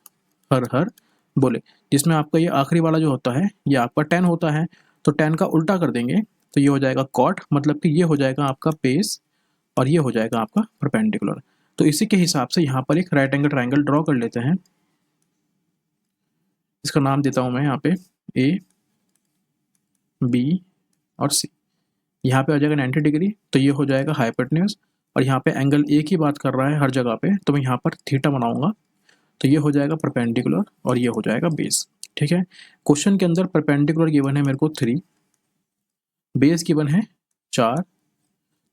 हर हर बोले, जिसमें आपका ये आखिरी वाला जो होता है ये आपका tan होता है, तो tan का उल्टा कर देंगे तो ये हो जाएगा cot, मतलब कि ये हो जाएगा आपका बेस और ये हो जाएगा आपका परपेंडिकुलर। तो इसी के हिसाब से यहाँ पर एक राइट एंगल ट्राइंगल ड्रॉ कर लेते हैं। इसका नाम देता हूँ मैं यहाँ पे A, B और C। यहाँ पे आ जाएगा 90 डिग्री, तो ये हो जाएगा हाइपोटेन्यूज, और यहाँ पे एंगल A की बात कर रहा है हर जगह पे, तो मैं यहाँ पर थीटा बनाऊंगा, तो ये हो जाएगा परपेंडिकुलर और ये हो जाएगा बेस। ठीक है, क्वेश्चन के अंदर परपेंडिकुलर गिवन है मेरे को 3, बेस गिवन है 4,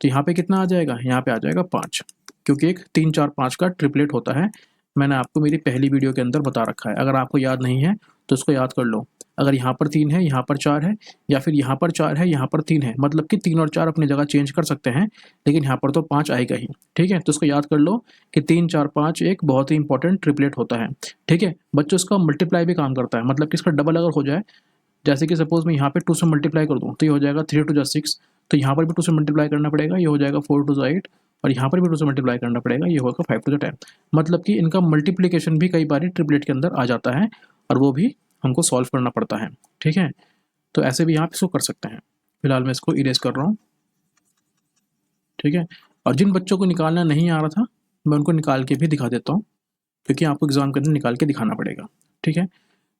तो यहाँ पे कितना आ जाएगा, यहाँ पे आ जाएगा 5, क्योंकि एक 3 4 5 का ट्रिपलेट होता है। मैंने आपको मेरी पहली वीडियो के अंदर बता रखा है, अगर आपको याद नहीं है तो उसको याद कर लो। अगर यहाँ पर 3 है, यहाँ पर 4 है, या फिर यहाँ पर 4 है, यहाँ पर 3 है, मतलब कि 3 और 4 अपनी जगह चेंज कर सकते हैं, लेकिन यहाँ पर तो 5 आएगा ही। ठीक है, तो उसको याद कर लो कि 3 4 5 एक बहुत ही इंपॉर्टेंट ट्रिपलेट होता है। ठीक है बच्चों, इसका मल्टीप्लाई भी काम करता है, मतलब कि इसका डबल अगर हो जाए, जैसे कि सपोज मैं यहाँ पे 2 से मल्टीप्लाई कर दूँ तो ये हो जाएगा 3 2 जा 6, तो यहाँ पर भी 2 से मल्टीप्लाई करना पड़ेगा, ये हो जाएगा 4 2 जा 8, और यहाँ पर भी 2 से मल्टीप्लाई करना पड़ेगा, ये होगा 5 2 जा 10। मतलब कि इनका मल्टीप्लिकेशन भी कई बार ट्रिपलेट के अंदर आ जाता है और वो भी हमको सॉल्व करना पड़ता है। ठीक है, तो ऐसे भी आप इसको कर सकते हैं। फिलहाल मैं इसको इरेज कर रहा हूँ। ठीक है, और जिन बच्चों को निकालना नहीं आ रहा था मैं उनको निकाल के भी दिखा देता हूँ, क्योंकि आपको एग्जाम के अंदर निकाल के दिखाना पड़ेगा। ठीक है,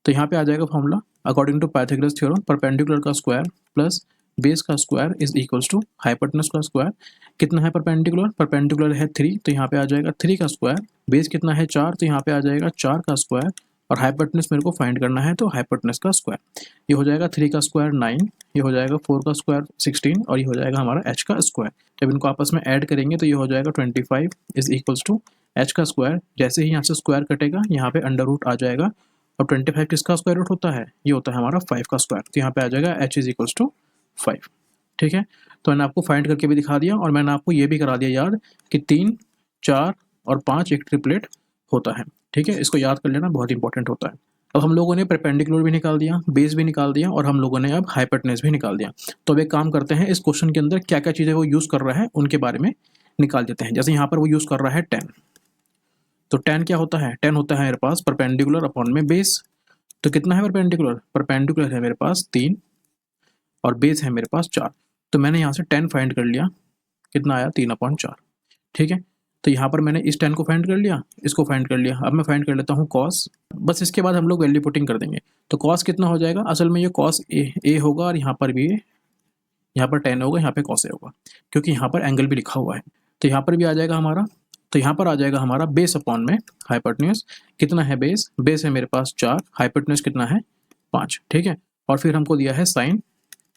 तो यहाँ पे आ जाएगा formula according to Pythagoras theorem, perpendicular का स्क्वायर प्लस बेस का square is equals to hypotenuse का स्क्वायर। कितना है परपेंडिकुलर, परपेंडिकुलर है 3, तो यहाँ पे आ जाएगा 3 का स्क्वायर, बेस कितना है 4, तो यहाँ पे आ जाएगा 4 का स्क्वायर, और हाइपोटेन्यूज मेरे को फाइंड करना है तो हाइपोटेन्यूज का स्क्वायर। ये हो जाएगा 3 का स्क्वायर 9, ये हो जाएगा 4 का स्क्वायर 16, और ये हो जाएगा हमारा h का स्क्वायर। जब इनको आपस में ऐड करेंगे तो ये हो जाएगा 25 इज इक्वल्स टू h का स्क्वायर। जैसे ही यहाँ से स्क्वायर कटेगा यहाँ पे अंडर रूट आ जाएगा, और 25 किसका स्क्वायर रूट होता है, ये होता है हमारा 5 का स्क्वायर, तो यहाँ पे आ जाएगा h इज इक्वल्स टू 5। ठीक है, तो मैंने आपको फाइंड करके भी दिखा दिया, और मैंने आपको ये भी करा दिया याद कि 3 4 और 5 एक ट्रिपलेट होता है। ठीक है, इसको याद कर लेना, बहुत इंपॉर्टेंट होता है। अब हम लोगों ने परपेंडिकुलर भी निकाल दिया, बेस भी निकाल दिया और हम लोगों ने अब हाइपोटेन्यूज भी निकाल दिया। तो अब एक काम करते हैं, इस क्वेश्चन के अंदर क्या क्या चीज़ें वो यूज़ कर रहा है उनके बारे में निकाल देते हैं। जैसे यहाँ पर वो यूज़ कर रहा है tan, तो tan क्या होता है, tan होता है मेरे पास परपेंडिकुलर अपॉन में बेस। तो कितना है परपेंडिकुलर, परपेंडिकुलर है मेरे पास 3 और बेस है मेरे पास 4। तो मैंने यहाँ से tan फाइंड कर लिया, कितना आया 3/4, ठीक है। तो यहाँ पर मैंने इस tan को फाइंड कर लिया, इसको फाइंड कर लिया। अब मैं फाइंड कर लेता हूँ cos, बस इसके बाद हम लोग वैल्यू पुटिंग कर देंगे। तो cos कितना हो जाएगा, असल में ये cos a होगा और यहाँ पर भी यहाँ पर tan होगा, यहाँ पे cos a होगा, क्योंकि यहाँ पर एंगल भी लिखा हुआ है। तो यहाँ पर भी आ जाएगा हमारा, तो यहाँ पर आ जाएगा हमारा बेस अपॉन में हाइपोटेन्यूज। कितना है बेस, बेस है मेरे पास 4, हाइपोटेन्यूज कितना है 5, ठीक है। और फिर हमको दिया है साइन,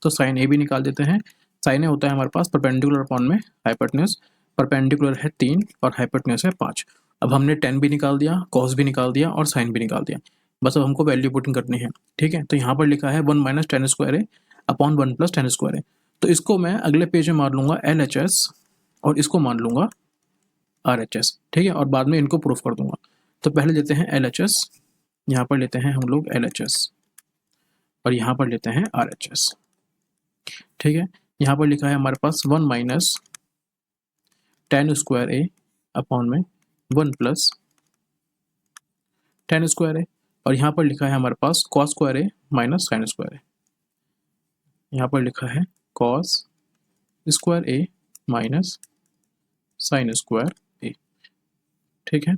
तो साइन ए भी निकाल देते हैं। साइन ए होता है हमारे पास परपेंडिकुलर अपॉन में हाइपोटेन्यूज, परपेंडिकुलर है 3 और हाइपोटेन्यूज है 5। अब हमने tan भी निकाल दिया, cos भी निकाल दिया और साइन भी निकाल दिया। बस अब हमको वैल्यू पुटिंग करनी है, ठीक है। तो यहाँ पर लिखा है 1 - tan square A upon 1 + tan square ए। तो इसको मैं अगले पेज में मान लूँगा LHS और इसको मान लूँगा RHS, ठीक है, और बाद में इनको प्रूफ कर दूंगा। तो पहले लेते हैं LHS, यहाँ पर लेते हैं हम लोग LHS और यहाँ पर लेते हैं RHS, ठीक है। यहाँ पर लिखा है हमारे पास 1 - tan स्क्वायर ए अपॉन में 1 + tan स्क्वायर ए, और यहाँ पर लिखा है हमारे पास cos square A minus sine square ए। यहाँ पर लिखा है cos square A minus sine square ए, ठीक है।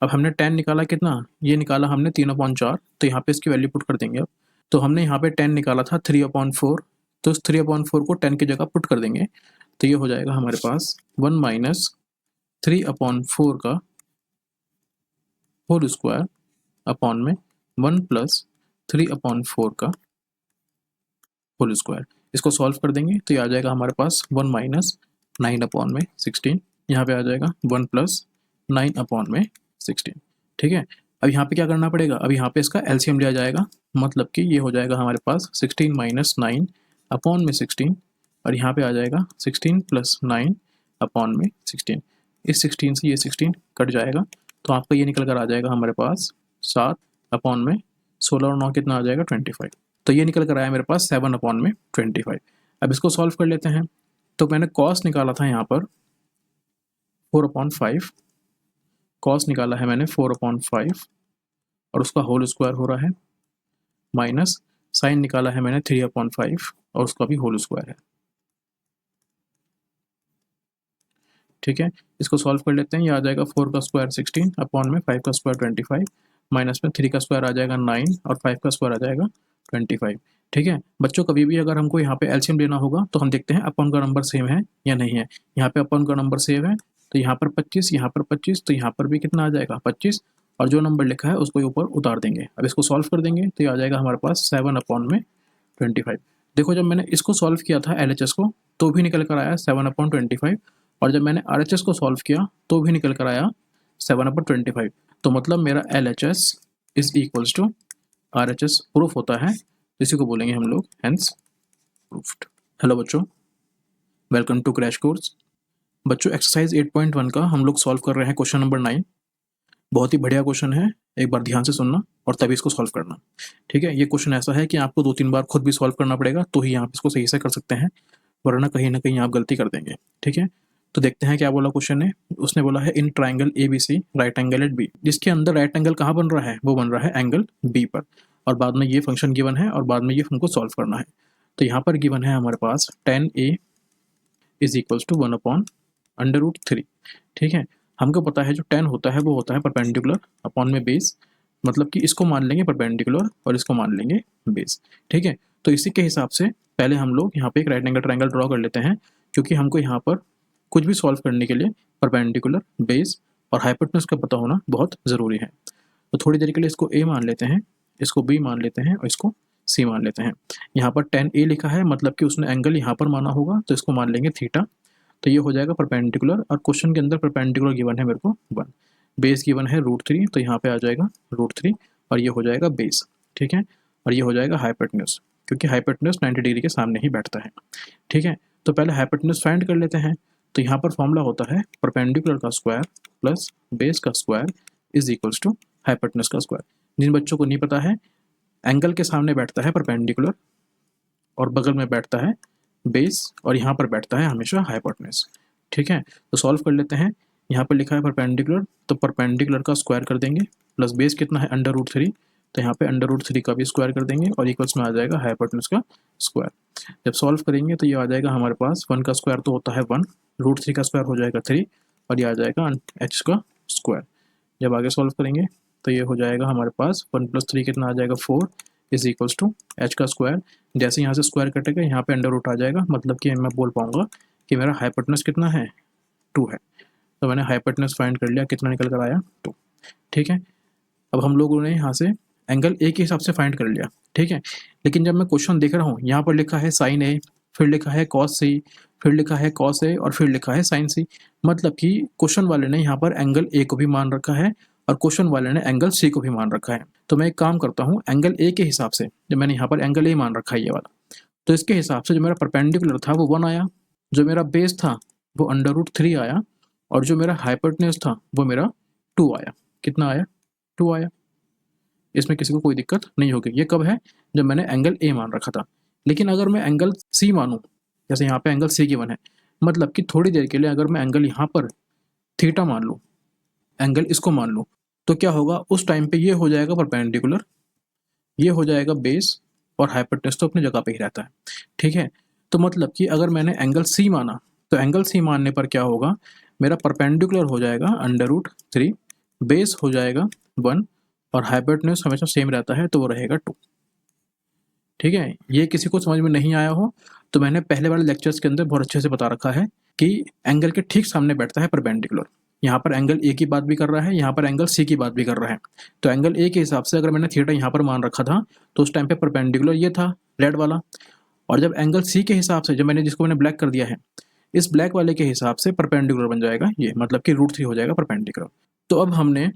अब हमने tan निकाला कितना, ये निकाला हमने 3/4, तो यहाँ पे इसकी वैल्यू पुट कर देंगे अब। तो हमने यहाँ पे tan निकाला था 3/4, तो इस 3/4 को tan की जगह पुट कर देंगे। तो ये हो जाएगा हमारे पास 1 - 3/4 का होल स्क्वायर अपॉन में 1 + 3/4 का होल स्क्वायर। इसको सॉल्व कर देंगे तो ये आ जाएगा हमारे पास 1 - 9/16, यहाँ पे आ जाएगा 1 + 9/16, ठीक है। अब यहाँ पे क्या करना पड़ेगा, अब यहाँ पे इसका एलसीएम लिया जाएगा, मतलब कि ये हो जाएगा हमारे पास 16 - 9/16 और यहाँ पे आ जाएगा 16 + 9/16। इस 16 से ये 16 कट जाएगा, तो आपका ये निकल कर आ जाएगा हमारे पास 7/16 और 9 कितना आ जाएगा 25। तो ये निकल कर आया मेरे पास 7/25। अब इसको सॉल्व कर लेते हैं। तो मैंने कॉस निकाला था यहाँ पर 4/5, कॉस निकाला है मैंने 4/5 और उसका होल स्क्वायर हो रहा है, माइनस साइन निकाला है मैंने 3/5 और उसका भी होल स्क्वायर है, ठीक है। इसको सॉल्व कर लेते हैं। ये आ जाएगा 4 का स्क्वायर 16 अपॉन में 5 का स्क्वायर 25, माइनस में 3 का स्क्वायर आ जाएगा 9 और 5 का स्क्वायर आ जाएगा 25, ठीक है। बच्चों कभी भी अगर हमको यहाँ पे एलसीएम लेना होगा तो हम देखते हैं अपॉन का नंबर सेम है या नहीं है। यहाँ पे अपॉन का नंबर सेम है, तो यहाँ पर 25, यहाँ पर 25, तो यहाँ पर भी कितना आ जाएगा 25 और जो नंबर लिखा है उसको ऊपर उतार देंगे। अब इसको सॉल्व कर देंगे तो ये आ जाएगा हमारे पास 7/25। देखो जब मैंने इसको सॉल्व किया था LHS को तो भी निकल कर आया 7/25 और जब मैंने RHS को सॉल्व किया तो भी निकल कर आया 7/25। तो मतलब मेरा LHS is equals to RHS proof होता है, इसी को बोलेंगे हम लोग हेंस प्रूफ्ड। हेलो बच्चों, वेलकम टू क्रैश कोर्स। बच्चों एक्सरसाइज 8.1 का हम लोग सॉल्व कर रहे हैं क्वेश्चन नंबर 9। बहुत ही बढ़िया क्वेश्चन है, एक बार ध्यान से सुनना और तभी इसको सॉल्व करना, ठीक है। ये क्वेश्चन ऐसा है कि आपको 2-3 बार खुद भी सॉल्व करना पड़ेगा तो ही आप इसको सही से कर सकते हैं, वरना कहीं ना कहीं आप गलती कर देंगे, ठीक है। तो देखते हैं क्या बोला क्वेश्चन ने। उसने बोला है in triangle ABC right angle at B, जिसके अंदर राइट एंगल कहाँ बन रहा है, वो बन रहा है एंगल B पर, और बाद में ये फंक्शन गिवन है और बाद में ये हमको सॉल्व करना है। तो यहाँ पर गिवन है हमारे पास tan A is equals to 1/√3, ठीक है। हमको पता है जो tan होता है वो होता है परपेंडिकुलर अपॉन में बेस, मतलब कि इसको मान लेंगे परपेंडिकुलर और इसको मान लेंगे बेस, ठीक है। तो इसी के हिसाब से पहले हम लोग यहाँ पे एक राइट एंगल ट्रायंगल ड्रॉ कर लेते हैं, क्योंकि हमको यहाँ पर कुछ भी सॉल्व करने के लिए परपेंडिकुलर, बेस और हाइपोटेन्यूज का पता होना बहुत ज़रूरी है। तो थोड़ी देर के लिए इसको A मान लेते हैं, इसको B मान लेते हैं और इसको C मान लेते हैं। यहाँ पर tan A लिखा है, मतलब कि उसने एंगल यहाँ पर माना होगा, तो इसको मान लेंगे थीटा। तो ये हो जाएगा परपेंडिकुलर, और क्वेश्चन के अंदर परपेंडिकुलर गिवन है मेरे को 1, बेस गिवन है √3, तो यहाँ पे आ जाएगा √3 और ये हो जाएगा बेस, ठीक है। और ये हो जाएगा हाइपोटेन्यूज, क्योंकि हाइपोटेन्यूज 90 डिग्री के सामने ही बैठता है, ठीक है। तो पहले हाइपोटेन्यूज फाइंड कर लेते हैं। तो यहाँ पर फॉर्मूला होता है परपेंडिकुलर का स्क्वायर प्लस बेस का square is equals to hypotenuse का स्क्वायर। जिन बच्चों को नहीं पता है, एंगल के सामने बैठता है परपेंडिकुलर और बगल में बैठता है बेस और यहाँ पर बैठता है हमेशा हाइपोटेन्यूज। ठीक है, तो सॉल्व कर लेते हैं। यहाँ पर लिखा है परपेंडिकुलर, तो परपेंडिकुलर का स्क्वायर कर देंगे, प्लस बेस कितना है √3, तो यहाँ पे √3 का भी स्क्वायर कर देंगे और इक्वल्स में आ जाएगा हाइपोटेन्यूज का स्क्वायर। जब सॉल्व करेंगे तो ये आ जाएगा हमारे पास 1 का स्क्वायर तो होता है 1, √3 का स्क्वायर हो जाएगा 3 और ये आ जाएगा h का स्क्वायर। जब आगे सॉल्व करेंगे तो ये हो जाएगा हमारे पास 1 + 3 कितना आ जाएगा 4 इज इक्वल्स टू h का स्क्वायर। जैसे यहाँ से स्क्वायर कटेगा यहाँ पे अंडर रूट आ जाएगा, मतलब कि मैं बोल पाऊंगा कि मेरा हाइपोटेन्यूज कितना है 2 है। तो मैंने हाइपोटेन्यूज फाइंड कर लिया, कितना निकल कर आया 2। ठीक है, अब हम लोगों ने यहाँ से एंगल ए के हिसाब से फाइंड कर लिया। ठीक है, लेकिन जब मैं क्वेश्चन देख रहा हूँ यहाँ पर लिखा है साइन ए, फिर लिखा है कॉस सी, फिर लिखा है कॉस ए और फिर लिखा है साइन सी, मतलब कि क्वेश्चन वाले ने यहाँ पर एंगल ए को भी मान रखा है और क्वेश्चन वाले ने एंगल सी को भी मान रखा है। तो मैं एक काम करता हूँ, एंगल ए के हिसाब से, जब मैंने यहाँ पर एंगल ए मान रखा है ये वाला, तो इसके हिसाब से जो मेरा परपेंडिकुलर था वो 1 आया, जो मेरा बेस था वो √3 आया और जो मेरा हाइपोटेन्यूज था वो मेरा 2 आया। कितना आया 2 आया। इसमें किसी को कोई दिक्कत नहीं होगी। ये कब है, जब मैंने एंगल ए मान रखा था। लेकिन अगर मैं एंगल सी मानूं, जैसे यहाँ पे एंगल सी गिवन है, मतलब कि थोड़ी देर के लिए अगर मैं एंगल यहाँ पर थीटा मान लूँ, एंगल इसको मान लूँ, तो क्या होगा उस टाइम पे ये हो जाएगा परपेंडिकुलर, ये हो जाएगा बेस और हाइपोटेन्यूज तो अपनी जगह पे ही रहता है। ठीक है, तो मतलब कि अगर मैंने एंगल सी माना तो एंगल सी मानने पर क्या होगा, मेरा परपेंडिकुलर हो जाएगा √3, बेस हो जाएगा 1 और हाइपोटेन्यूज हमेशा सेम रहता है तो वो रहेगा 2। ठीक है, ये किसी को समझ में नहीं आया हो तो मैंने पहले वाले लेक्चर्स के अंदर बहुत अच्छे से बता रखा है कि एंगल के ठीक सामने बैठता है परपेंडिकुलर। यहाँ पर एंगल ए की बात भी कर रहा है, यहाँ पर एंगल सी की बात भी कर रहा है। तो एंगल ए के हिसाब से अगर मैंने थीटा यहाँ पर मान रखा था तो उस टाइम पे परपेंडिकुलर ये था रेड वाला, और जब एंगल सी के हिसाब से, जब मैंने जिसको मैंने ब्लैक कर दिया है, इस ब्लैक वाले के हिसाब से परपेंडिकुलर बन जाएगा ये, मतलब कि √3 हो जाएगा परपेंडिकुलर। तो अब हमने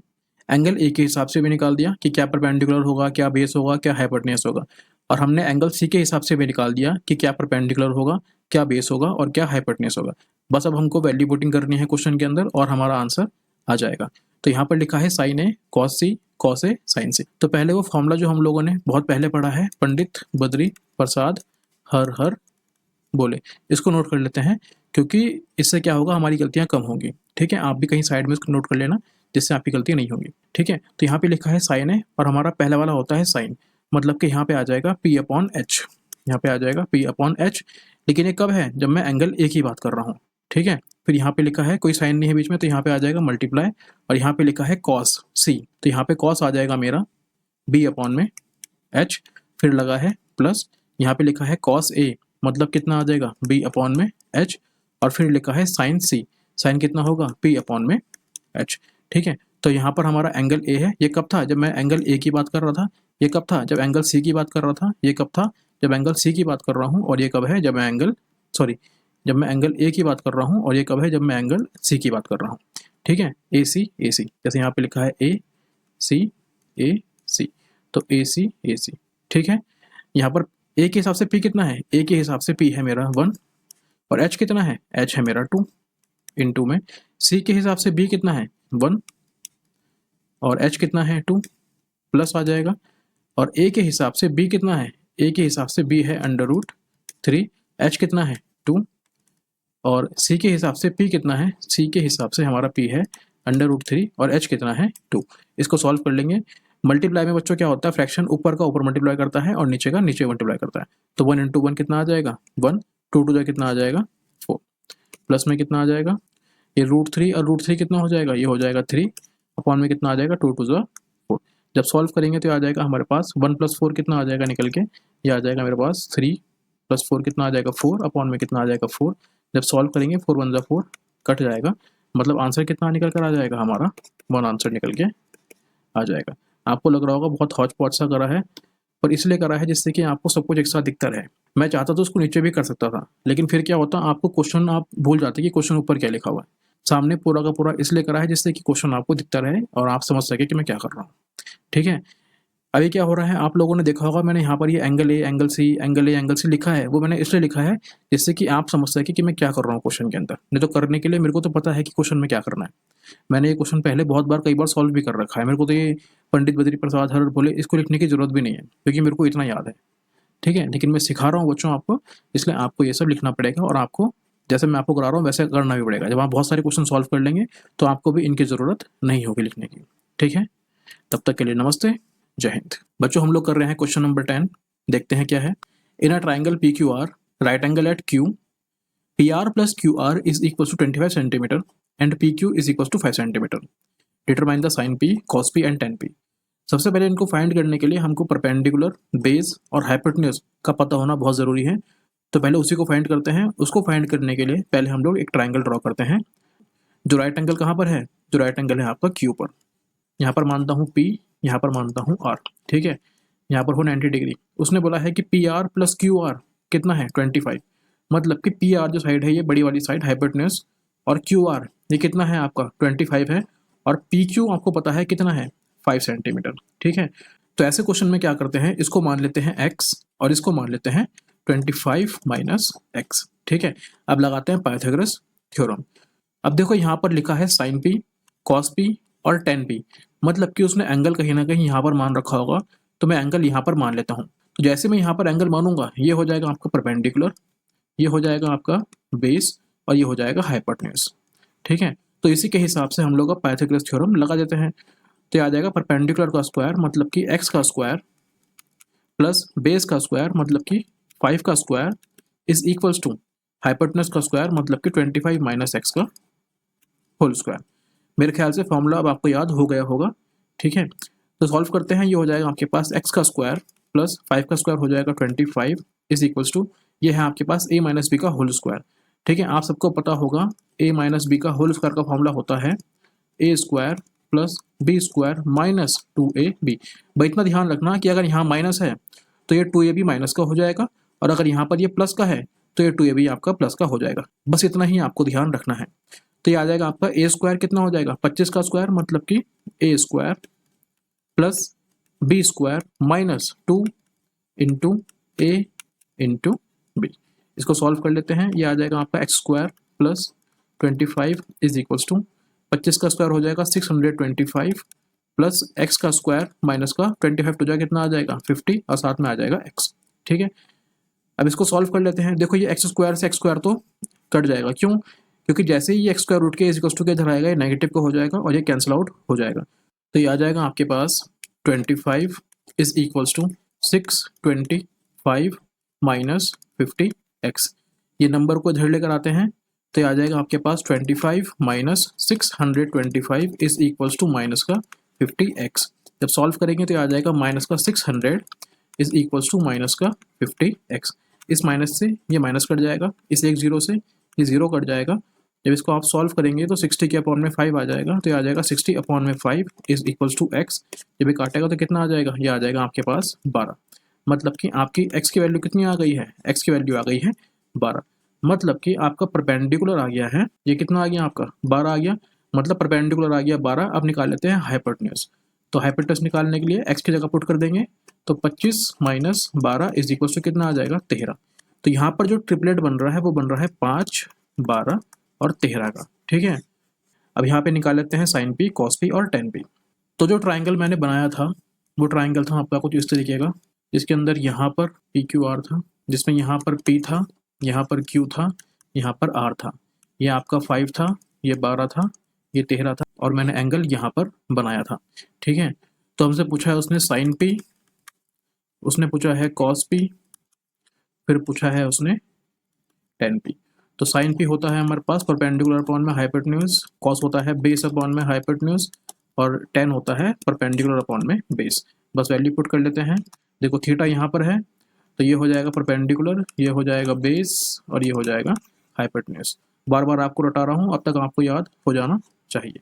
एंगल ए के हिसाब से भी निकाल दिया कि क्या परपेंडिकुलर होगा, क्या बेस होगा, क्या हाइपोटेन्यूज होगा, और हमने एंगल सी के हिसाब से भी निकाल दिया कि क्या परपेंडिकुलर होगा, क्या बेस होगा और क्या हाइपोटेन्यूज होगा। बस अब हमको वैल्यू पुटिंग करनी है क्वेश्चन के अंदर और हमारा आंसर आ जाएगा। तो यहाँ पर लिखा है sine A cos C, cos A sign सी। तो पहले वो फॉर्मूला जो हम लोगों ने बहुत पहले पढ़ा है, पंडित बद्री प्रसाद हर हर बोले, इसको नोट कर लेते हैं क्योंकि इससे क्या होगा, हमारी गलतियां कम होंगी। ठीक है, आप भी कहीं साइड में इसको नोट कर लेना जिससे आपकी गलतियां नहीं होंगी। ठीक है, तो यहाँ पे लिखा है साइन है और हमारा पहला वाला होता है साइन, मतलब कि यहाँ पे आ जाएगा P/H, यहाँ पे आ जाएगा P/H। लेकिन ये कब है, जब मैं एंगल ए की बात कर रहा हूँ। ठीक है, फिर यहाँ पे लिखा है कोई साइन नहीं है बीच में तो यहाँ पे आ जाएगा मल्टीप्लाई, और यहाँ पे लिखा है कॉस सी, तो यहाँ पे कॉस आ जाएगा मेरा B/H, फिर लगा है प्लस, यहाँ पे लिखा है कॉस ए, मतलब कितना आ जाएगा B/H, और फिर लिखा है साइन सी, साइन कितना होगा P/H। ठीक है, तो यहाँ पर हमारा एंगल ए है। ये कब था, जब मैं एंगल ए की बात कर रहा था। ये कब था, जब एंगल सी की बात कर रहा था। ये कब था, जब एंगल सी की बात कर रहा हूँ। और ये कब है, जब मैं एंगल ए की बात कर रहा हूँ। और ये कब है, जब मैं एंगल सी की बात कर रहा हूँ। ठीक है, ए सी जैसे यहाँ पे लिखा है ए सी, तो ए सी। ठीक है, यहाँ पर ए के हिसाब से पी कितना है, ए के हिसाब से पी है मेरा 1, और एच कितना है, एच है मेरा 2, इनटू में सी के हिसाब से बी कितना है 1 और एच कितना है 2, प्लस आ जाएगा, और ए के हिसाब से बी कितना है, ए के हिसाब से बी है √3, एच कितना है 2, और सी के हिसाब से पी कितना है, सी के हिसाब से हमारा पी है √3 और एच कितना है 2। इसको सॉल्व कर लेंगे। मल्टीप्लाई में बच्चों क्या होता है, फ्रैक्शन ऊपर का ऊपर मल्टीप्लाई करता है और नीचे का नीचे मल्टीप्लाई करता है। तो 1 × 1 कितना आ जाएगा 1, 2 × 2 कितना आ जाएगा 4, प्लस में कितना आ जाएगा ये √3 और √3 कितना हो जाएगा, ये हो जाएगा 3, अपॉन में कितना आ जाएगा 2 × 2 4। जब सॉल्व करेंगे तो आ जाएगा हमारे पास 1 + 4 कितना आ जाएगा निकल के, ये आ जाएगा मेरे पास 3 + 4 कितना आ जाएगा 4, अपॉन में कितना आ जाएगा 4। जब सॉल्व करेंगे 4 × 1 = 4 कट जाएगा, मतलब आंसर कितना निकल कर आ जाएगा हमारा 1 आंसर निकल के आ जाएगा। आपको लग रहा होगा बहुत हौच पौच सा करा है, पर इसलिए करा है जिससे कि आपको सब कुछ एक साथ दिखता रहे। मैं चाहता तो उसको नीचे भी कर सकता था, लेकिन फिर क्या होता, आपको क्वेश्चन आप भूल जाते कि क्वेश्चन ऊपर क्या लिखा हुआ है। सामने पूरा का पूरा इसलिए करा है जिससे कि क्वेश्चन आपको दिखता रहे और आप समझ सके कि मैं क्या कर रहा हूँ। ठीक है, अभी क्या हो रहा है, आप लोगों ने देखा होगा मैंने यहाँ पर ये एंगल ए एंगल सी लिखा है, वो मैंने इसलिए लिखा है जिससे कि आप समझ सके कि मैं क्या कर रहा हूँ क्वेश्चन के अंदर। नहीं तो करने के लिए मेरे को तो पता है कि क्वेश्चन में क्या करना है। मैंने ये क्वेश्चन पहले बहुत बार कई बार सॉल्व भी कर रखा है, मेरे को तो ये पंडित बद्री प्रसाद हर बोले, इसको लिखने की जरूरत भी नहीं है क्योंकि मेरे को इतना याद है, ठीक है। लेकिन मैं सिखा रहा हूँ बच्चों आपको, इसलिए आपको ये सब लिखना पड़ेगा और आपको जैसे मैं आपको करा रहा हूँ वैसे करना भी पड़ेगा। जब आप बहुत सारे क्वेश्चन सॉल्व कर लेंगे तो आपको भी इनकी ज़रूरत नहीं होगी लिखने की, ठीक है। तब तक के लिए नमस्ते, जय हिंद। बच्चों हम लोग कर रहे हैं क्वेश्चन नंबर 10, देखते हैं क्या है। In a triangle P Q R, right angle at Q, P R plus Q R is equal to 25 centimetre and P Q is equal to 5 centimetre. Determine the sine P, cos P and tan P. सबसे पहले इनको find करने के लिए हमको perpendicular, base और hypotenuse का पता होना बहुत ज़रूरी है। तो पहले उसी को फाइंड करते हैं। उसको फाइंड करने के लिए पहले हम लोग एक ट्राइंगल ड्रॉ करते हैं। जो राइट एंगल कहाँ पर है? जो राइट एंगल है आपका क्यू पर। यहाँ पर मानता हूँ पी, यहाँ पर मानता हूँ आर, ठीक है। यहाँ पर हो 90 डिग्री। उसने बोला है कि P R plus Q are कितना है? 25। मतलब कि पी आर जो साइड है ये बड़ी वाली साइड हाइपोटेन्यूज, और क्यू आर ये कितना है आपका? 25 है। और पी क्यू आपको पता है कितना है? 5 सेंटीमीटर, ठीक है। तो ऐसे क्वेश्चन में क्या करते हैं, इसको मान लेते हैं x और इसको मान लेते हैं 25 माइनस एक्स, ठीक है। अब लगाते हैं पाइथागोरस थ्योरम। अब देखो यहाँ पर लिखा है साइन पी, कॉस पी और टेन पी, मतलब कि उसने एंगल कहीं ना कहीं यहाँ पर मान रखा होगा, तो मैं एंगल यहाँ पर मान लेता हूँ। तो जैसे मैं यहाँ पर एंगल मानूंगा, ये हो जाएगा आपका परपेंडिकुलर, ये हो जाएगा आपका बेस और ये हो जाएगा हाइपोटेन्यूज, ठीक है। तो इसी के हिसाब से हम लोग अब पाइथागोरस थ्योरम लगा देते हैं। तो आ जाएगा परपेंडिकुलर का स्क्वायर मतलब कि एक्स का स्क्वायर प्लस बेस का स्क्वायर मतलब कि 5 का square is equals to hypotenuse का स्क्वायर मतलब कि 25 माइनस एक्स का होल स्क्वायर। मेरे ख्याल से फॉर्मूला अब आपको याद हो गया होगा, ठीक है। तो सॉल्व करते हैं। ये हो जाएगा आपके पास एक्स का स्क्वायर प्लस 5 का स्क्वायर हो जाएगा 25 इज इक्वल्स टू, ये है आपके पास ए माइनस बी का होल स्क्वायर, ठीक है। आप सबको पता होगा ए माइनस बी का होल स्क्वायर का फॉर्मूला होता है A square plus B square minus 2ab। भाई इतना ध्यान रखना कि अगर यहाँ माइनस है तो ये 2ab माइनस का हो जाएगा, और अगर यहाँ पर ये प्लस का है तो ये 2ab आपका प्लस का हो जाएगा। बस इतना ही आपको ध्यान रखना है। तो ये आ जाएगा आपका ए स्क्वायर कितना हो जाएगा? 25 का स्क्वायर मतलब कि A square plus B square minus 2 into A into B. इसको सॉल्व कर लेते हैं। ये आ जाएगा आपका X square plus 25 is equals to 25 का स्क्वायर हो जाएगा 625 प्लस एक्स का स्क्वायर माइनस का 25 तो जाएगा कितना आ जाएगा? 50 और साथ में आ जाएगा एक्स, ठीक है। अब इसको सॉल्व कर लेते हैं। देखो ये एक्स स्क्वायर से एक्स स्क्वायर तो कट जाएगा, क्यों? क्योंकि जैसे ही ये एक्स स्क्वायर रूट के इज इक्वल्स टू के इधर आएगा, ये नेगेटिव का हो जाएगा और ये कैंसिल आउट हो जाएगा। तो ये आ जाएगा आपके पास 25 इज इक्वल्स टू 625 माइनस 50 एक्स। ये नंबर को इधर लेकर आते हैं तो ये आ जाएगा आपके पास 25 माइनस 625 इज इक्वल्स टू माइनस का 50x। जब सॉल्व करेंगे तो ये आ जाएगा माइनस का 600 इज इक्वल्स टू माइनस का 50x। इस माइनस से ये माइनस कट जाएगा, इस एक जीरो से ये जीरो कट जाएगा। जब इसको आप सॉल्व करेंगे तो 60 के अपॉन में 5 आ जाएगा, तो ये आ जाएगा 60 अपॉन में 5 इज इक्वल्स टू x। जब ये काटेगा तो कितना आ जाएगा? ये आ जाएगा आपके पास 12। मतलब कि आपकी x की वैल्यू कितनी आ गई है? x की वैल्यू आ गई है 12। मतलब कि आपका परपेंडिकुलर आ गया है, ये कितना आ गया आपका? 12 आ गया। मतलब परपेंडिकुलर आ गया 12। अब निकाल लेते हैं हाइपोटेन्यूज। तो हाइपोटेन्यूज निकालने के लिए x की जगह पुट कर देंगे, तो 25 माइनस 12 इज इक्वल टू कितना आ जाएगा? 13। तो यहाँ पर जो ट्रिपलेट बन रहा है वो बन रहा है 5, 12 और 13 का, ठीक है। अब यहाँ पे निकाल लेते हैं साइन पी, कॉस पी और टेन पी। तो जो ट्राइंगल मैंने बनाया था वो ट्राइंगल था आपका कुछ इस तरीके का, जिसके अंदर यहाँ पर पी क्यू आर था, जिसमें यहाँ पर पी था, यहाँ पर Q था, यहाँ पर R था। ये आपका 5 था, ये 12 था, ये 13 था, और मैंने एंगल यहाँ पर बनाया था, ठीक है। तो हमसे पूछा है उसने साइन P, उसने पूछा है कॉस P, फिर पूछा है उसने टेन P। तो साइन P होता है हमारे पास परपेंडिकुलर अपॉन में हाइपोटेन्यूज, कॉस होता है बेस अपॉन में हाइपोटेन्यूज, और टेन होता है परपेंडिकुलर अपॉन में बेस। बस वैल्यू पुट कर लेते हैं। देखो थीटा यहाँ पर है, तो ये हो जाएगा परपेंडिकुलर, ये हो जाएगा बेस और ये हो जाएगा हाइपोटेन्यूज। बार बार आपको रटा रहा हूँ, अब तक आपको याद हो जाना चाहिए।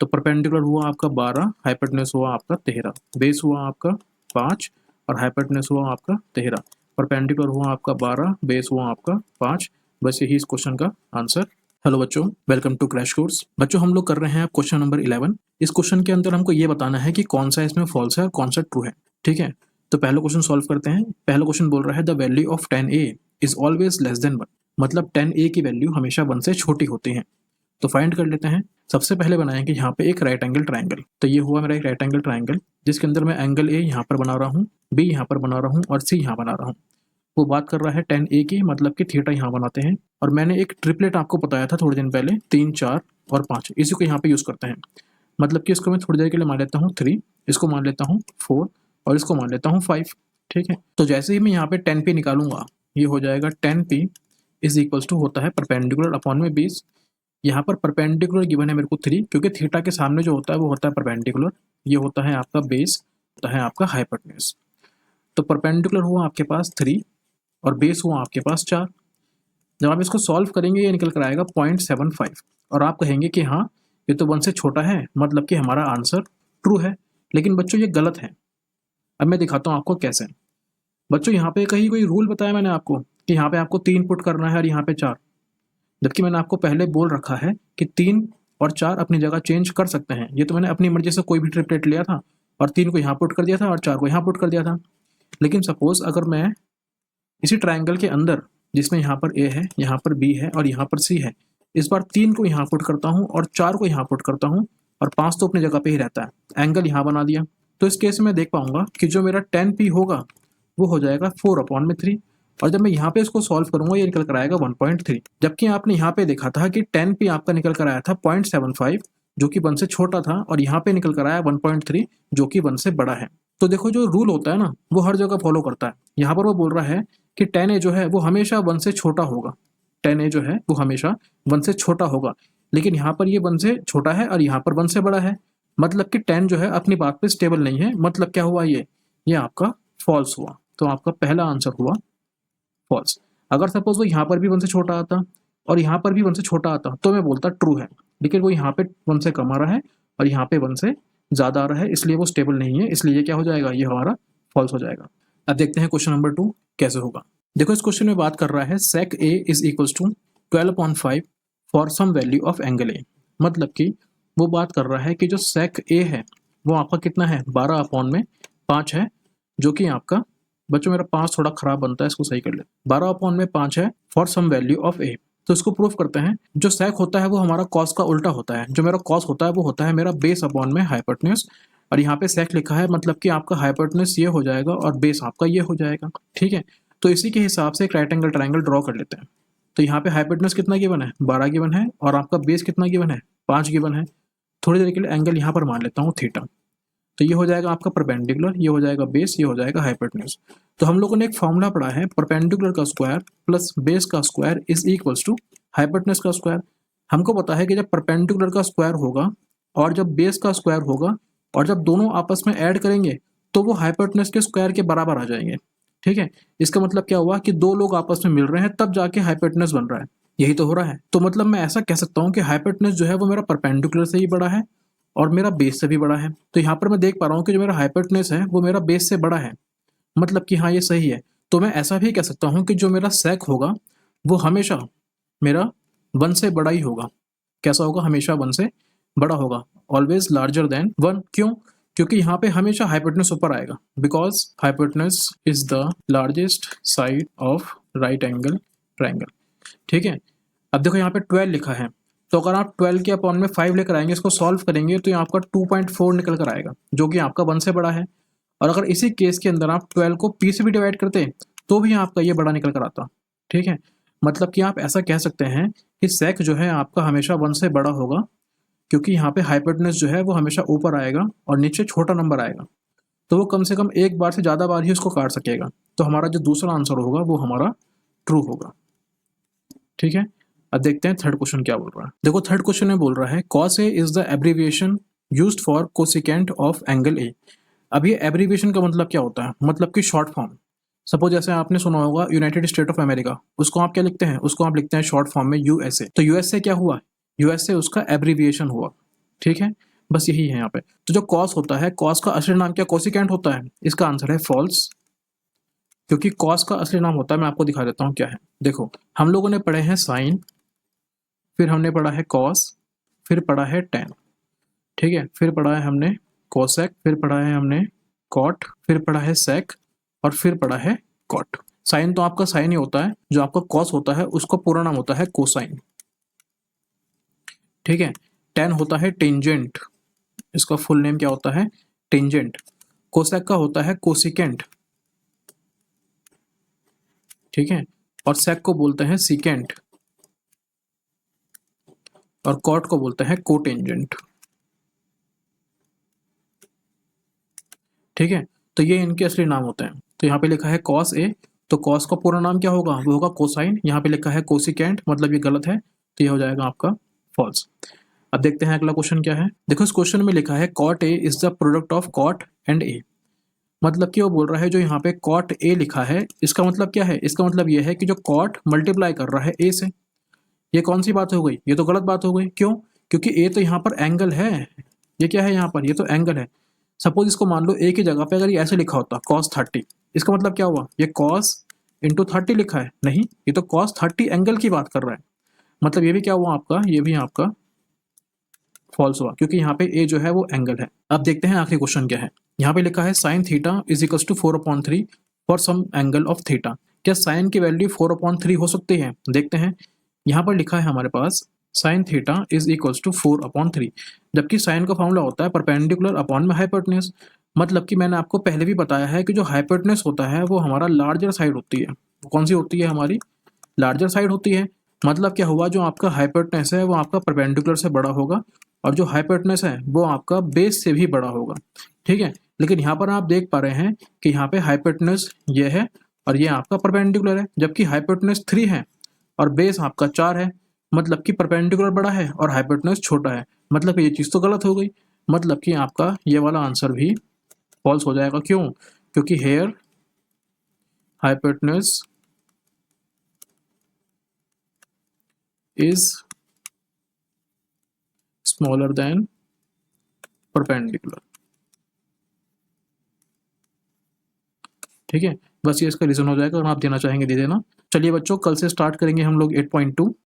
तो परपेंडिकुलर हुआ आपका 12, हाइपोटेन्यूज हुआ आपका 13, बेस हुआ आपका 5 और हाइपोटेन्यूज हुआ आपका 13। परपेंडिकुलर हुआ आपका 12, बेस हुआ आपका 5। बस यही इस क्वेश्चन का आंसर। हेलो बच्चों, वेलकम टू क्रैश कोर्स। बच्चों हम लोग कर रहे हैं क्वेश्चन नंबर 11। इस क्वेश्चन के अंदर हमको ये बताना है कि कौन सा इसमें फॉल्स है और कौन सा ट्रू है, ठीक है। तो पहला क्वेश्चन सॉल्व करते हैं। पहला क्वेश्चन बोल रहा है the value of 10a is always less than 1, मतलब 10a की वैल्यू हमेशा 1 से छोटी होती है। तो फाइंड कर लेते हैं। सबसे पहले बनाएंगे यहाँ पे एक राइट एंगल ट्राइंगल। तो ये हुआ मेरा एक राइट एंगल ट्राइंगल जिसके अंदर मैं एंगल ए यहाँ पर बना रहा हूँ, बी यहाँ पर बना रहा हूँ और सी यहाँ बना रहा हूँ। वो बात कर रहा है tan ए की, मतलब कि थीटा यहाँ बनाते हैं। और मैंने एक ट्रिपलेट आपको बताया था थोड़े दिन पहले, 3, 4 और 5, इसी को यहाँ पे यूज़ करते हैं। मतलब कि इसको मैं थोड़ी देर के लिए मान लेता हूँ 3, इसको मान लेता हूँ 4 और इसको मान लेता हूँ 5। ठीक है, तो जैसे ही मैं यहाँ पे tan p निकालूंगा, ये हो जाएगा tan p is equals to होता है परपेंडिकुलर अपॉन में बेस। यहाँ पर परपेंडिकुलर गिवन है मेरे को 3, क्योंकि थीटा के सामने जो होता है वो होता है परपेंडिकुलर। ये होता है आपका बेस, होता है आपका हाइपोटेन्यूज। तो परपेंडिकुलर हुआ आपके पास 3 और बेस हुआ आपके पास 4। जब आप इसको सॉल्व करेंगे ये निकल कर आएगा 0.75 और आप कहेंगे कि हाँ ये तो 1 से छोटा है, मतलब कि हमारा आंसर ट्रू है। लेकिन बच्चों ये गलत है। अब मैं दिखाता हूँ आपको कैसे। बच्चों यहाँ पे कहीं कोई रूल बताया मैंने आपको कि यहाँ पे आपको 3 पुट करना है और यहाँ पे 4, जबकि मैंने आपको पहले बोल रखा है कि 3 और 4 अपनी जगह चेंज कर सकते हैं। ये तो मैंने अपनी मर्जी से कोई भी ट्रिपलेट लिया था और 3 को यहाँ पुट कर दिया था और 4 को यहाँ पुट कर दिया था। लेकिन सपोज अगर मैं इसी ट्राइंगल के अंदर, जिसमें यहाँ पर ए है, यहाँ पर बी है और यहाँ पर सी है, इस बार 3 को यहाँ पुट करता हूँ और 4 को यहाँ पुट करता हूँ और 5 तो अपनी जगह पे ही रहता है, एंगल यहाँ बना दिया। तो इस केस में मैं देख पाऊंगा कि जो मेरा tan p होगा वो हो जाएगा 4/3। और जब मैं यहाँ पे इसको सॉल्व करूंगा ये निकल कर आएगा 1.3, जबकि आपने यहाँ पे देखा था कि tan p आपका निकल कर आया था 0.75 जो कि 1 से छोटा था, और यहाँ पे निकल कर आया 1.3 जो कि 1 से बड़ा है। तो देखो जो रूल होता है ना वो हर जगह फॉलो करता है। यहाँ पर वो बोल रहा है कि tan a जो है वो हमेशा 1 से छोटा होगा, tan a जो है वो हमेशा 1 से छोटा होगा। लेकिन यहाँ पर ये 1 से छोटा है और यहाँ पर 1 से बड़ा है, मतलब कि tan जो है अपनी बात पे स्टेबल नहीं है। मतलब क्या हुआ, ये आपका फॉल्स हुआ। तो आपका पहला आंसर हुआ फॉल्स। अगर सपोज वो यहाँ पर भी 1 से छोटा आता और यहाँ पर भी 1 से छोटा आता तो मैं बोलता ट्रू है, लेकिन वो यहाँ पे 1 से कम आ रहा है और यहाँ पे 1 से ज़्यादा आ रहा है, इसलिए वो स्टेबल नहीं है, इसलिए ये क्या हो जाएगा, ये हमारा फॉल्स हो जाएगा। अब देखते हैं क्वेश्चन नंबर 2 कैसे होगा। देखो इस क्वेश्चन में बात कर रहा है sec a is equals to 12/5 for some value of angle a। मतलब कि वो बात कर रहा है कि जो sec a है वो आपका कितना है, 12/5 है, जो कि आपका, बच्चों मेरा 5 थोड़ा खराब बनता है, इसको सही कर ले, 12/5 है for some value of a। तो इसको प्रूफ करते हैं। जो sec होता है वो हमारा cos का उल्टा होता है। जो मेरा cos होता है वो होता है मेरा बेस अपॉन में हाइपोटेन्यूज, और यहाँ पे sec लिखा है, मतलब कि आपका हाइपोटेन्यूज ये हो जाएगा और बेस आपका ये हो जाएगा। ठीक है, तो इसी के हिसाब से एक राइट एंगल ट्राइंगल ड्रॉ कर लेते हैं। तो यहाँ पे हाइपोटेन्यूज कितना गिवन है, 12 गिवन है, और आपका बेस कितना गिवन है, 5 गिवन है। थोड़ी देर के लिए एंगल यहाँ पर मान लेता हूँ थीटा। तो ये हो जाएगा आपका परपेंडिकुलर, ये हो जाएगा बेस, ये हो जाएगा हाइपोटेन्यूज। तो हम लोगों ने एक फॉर्मूला पढ़ा है, परपेंडिकुलर का स्क्वायर प्लस बेस का square is equals to hypotenuse का स्क्वायर। हमको पता है कि जब परपेंडिकुलर का स्क्वायर होगा और जब बेस का स्क्वायर होगा और जब दोनों आपस में ऐड करेंगे तो वो हाइपोटेन्यूज के स्क्वायर के बराबर आ जाएंगे। ठीक है, इसका मतलब क्या हुआ कि दो लोग आपस में मिल रहे हैं तब जाके हाइपोटेन्यूज बन रहा है, यही तो हो रहा है। तो मतलब मैं ऐसा कह सकता हूँ कि हाइपोटेन्यूज जो है वो मेरा परपेंडिकुलर से ही बड़ा है और मेरा बेस से भी बड़ा है। तो यहाँ पर मैं देख पा रहा हूँ कि जो मेरा हाइपोटेन्यूज है वो मेरा बेस से बड़ा है, मतलब कि हाँ ये सही है। तो मैं ऐसा भी कह सकता हूँ कि जो मेरा sec होगा वो हमेशा मेरा 1 से बड़ा ही होगा। कैसा होगा, हमेशा 1 से बड़ा होगा, ऑलवेज लार्जर देन 1। क्यों, क्योंकि यहाँ पे हमेशा हाइपोटेन्यूज ऊपर आएगा, because hypotenuse is the largest side of right angle triangle. ठीक है, अब देखो यहाँ पे 12 लिखा है, तो अगर आप 12 के अपॉन में 5 लेकर आएंगे, इसको सॉल्व करेंगे तो ये आपका 2.4 निकल कर आएगा, जो कि आपका 1 से बड़ा है। और अगर इसी केस के अंदर आप 12 को p से भी डिवाइड करते तो भी आपका ये बड़ा निकल कर आता। ठीक है, मतलब कि आप ऐसा कह सकते हैं कि sec जो है आपका हमेशा 1 से बड़ा होगा, क्योंकि यहाँ पे हाइपोटेन्यूज जो है वो हमेशा ऊपर आएगा और नीचे छोटा नंबर आएगा, तो वो कम से कम एक बार से ज़्यादा बार ही उसको काट सकेगा। तो हमारा जो दूसरा आंसर होगा वो हमारा ट्रू होगा। ठीक है, अब देखते हैं थर्ड क्वेश्चन क्या बोल रहा है। देखो थर्ड क्वेश्चन में बोल रहा है cos a is the abbreviation used for cosecant of angle a। अब ये एब्रीविएशन का मतलब क्या होता है, मतलब कि शॉर्ट फॉर्म। सपोज जैसे आपने सुना होगा यूनाइटेड स्टेट ऑफ अमेरिका, उसको आप क्या लिखते हैं, उसको आप लिखते हैं शॉर्ट फॉर्म में यूएसए। तो यूएसए क्या हुआ, यूएसए उसका एब्रीविएशन हुआ। ठीक है, बस यही है यहाँ पे। तो जो कॉस होता है, कॉस का असली नाम क्या कोसिकेंट होता है, इसका आंसर है फॉल्स, क्योंकि कॉस का असली नाम होता है, मैं आपको दिखा देता हूँ क्या है। देखो हम लोगों ने पढ़े हैं साइन, फिर हमने पढ़ा है कॉस, फिर पढ़ा है टेन। ठीक है, फिर पढ़ा है हमने कोसेक, फिर पढ़ा है हमने कॉट, फिर पढ़ा है सेक, और फिर पढ़ा है कॉट। साइन तो आपका साइन ही होता है, जो आपका कॉस होता है उसका पूरा नाम होता है कोसाइन। ठीक है, tan होता है टेंजेंट, इसका फुल नेम क्या होता है, टेंजेंट। कोसेक का होता है कोसिकेंट, ठीक है, और सेक को बोलते हैं सीकेंट, और कॉट को बोलते हैं कोटेंजेंट, ठीक है। तो ये इनके असली नाम होते हैं। तो यहाँ पे लिखा है कॉस ए, तो कॉस का पूरा नाम क्या होगा, वो होगा कोसाइन। यहाँ पे लिखा है कोसिकेंट, मतलब ये गलत है, तो ये हो जाएगा आपका फॉल्स। अब देखते हैं अगला क्वेश्चन क्या है। देखो इस क्वेश्चन में लिखा है cot A is the product of cot and A, मतलब कि वो बोल रहा है जो यहाँ पे कॉट ए लिखा है इसका मतलब क्या है, इसका मतलब ये है कि जो कॉट मल्टीप्लाई कर रहा है ए से। ये कौन सी बात हो गई, ये तो गलत बात हो गई। क्यों, क्योंकि ए तो यहाँ पर एंगल है, ये क्या है यहाँ पर, ये तो एंगल है। सपोज इसको मान लो ए की जगह पे अगर ये ऐसे लिखा होता cos 30, इसका मतलब क्या हुआ, ये cos इंटू 30 लिखा है, नहीं ये तो cos 30 एंगल की बात कर रहा है, मतलब ये भी क्या हुआ आपका, ये भी आपका फॉल्स हुआ, क्योंकि यहाँ पे ए जो है वो एंगल है। अब देखते हैं आखिरी क्वेश्चन क्या है। यहाँ पे लिखा है sine theta is equal to 4/3 for some angle of theta. क्या साइन की वैल्यू 4/3 हो सकती है, देखते हैं। यहाँ पर लिखा है हमारे पास sine theta is equal to 4/3, जबकि साइन का फॉर्मूला होता है परपेंडिकुलर अपॉन में हाइपोटेन्यूज। मतलब कि मैंने आपको पहले भी बताया है कि जो हाइपोटेन्यूज होता है वो हमारा लार्जर साइड होती है। कौन सी होती है, हमारी लार्जर साइड होती है। मतलब क्या हुआ, जो आपका हाइपोटेन्यूज है वो आपका परपेंडिकुलर से बड़ा होगा, और जो हाइपोटेन्यूज है वो आपका बेस से भी बड़ा होगा, ठीक है। लेकिन यहाँ पर आप देख पा रहे हैं कि यहाँ पे हाइपोटेन्यूज ये है और ये आपका परपेंडिकुलर है, जबकि हाइपोटेन्यूज 3 है और बेस आपका 4 है। मतलब कि परपेंडिकुलर बड़ा है और हाइपोटेन्यूज छोटा है, मतलब ये चीज़ तो गलत हो गई। मतलब कि आपका ये वाला आंसर भी फॉल्स हो जाएगा। क्यों, क्योंकि here hypotenuse is smaller than perpendicular, ठीक है। बस ये इसका रीजन हो जाएगा, अगर आप देना चाहेंगे दे देना। चलिए बच्चों, कल से स्टार्ट करेंगे हम लोग 8.2।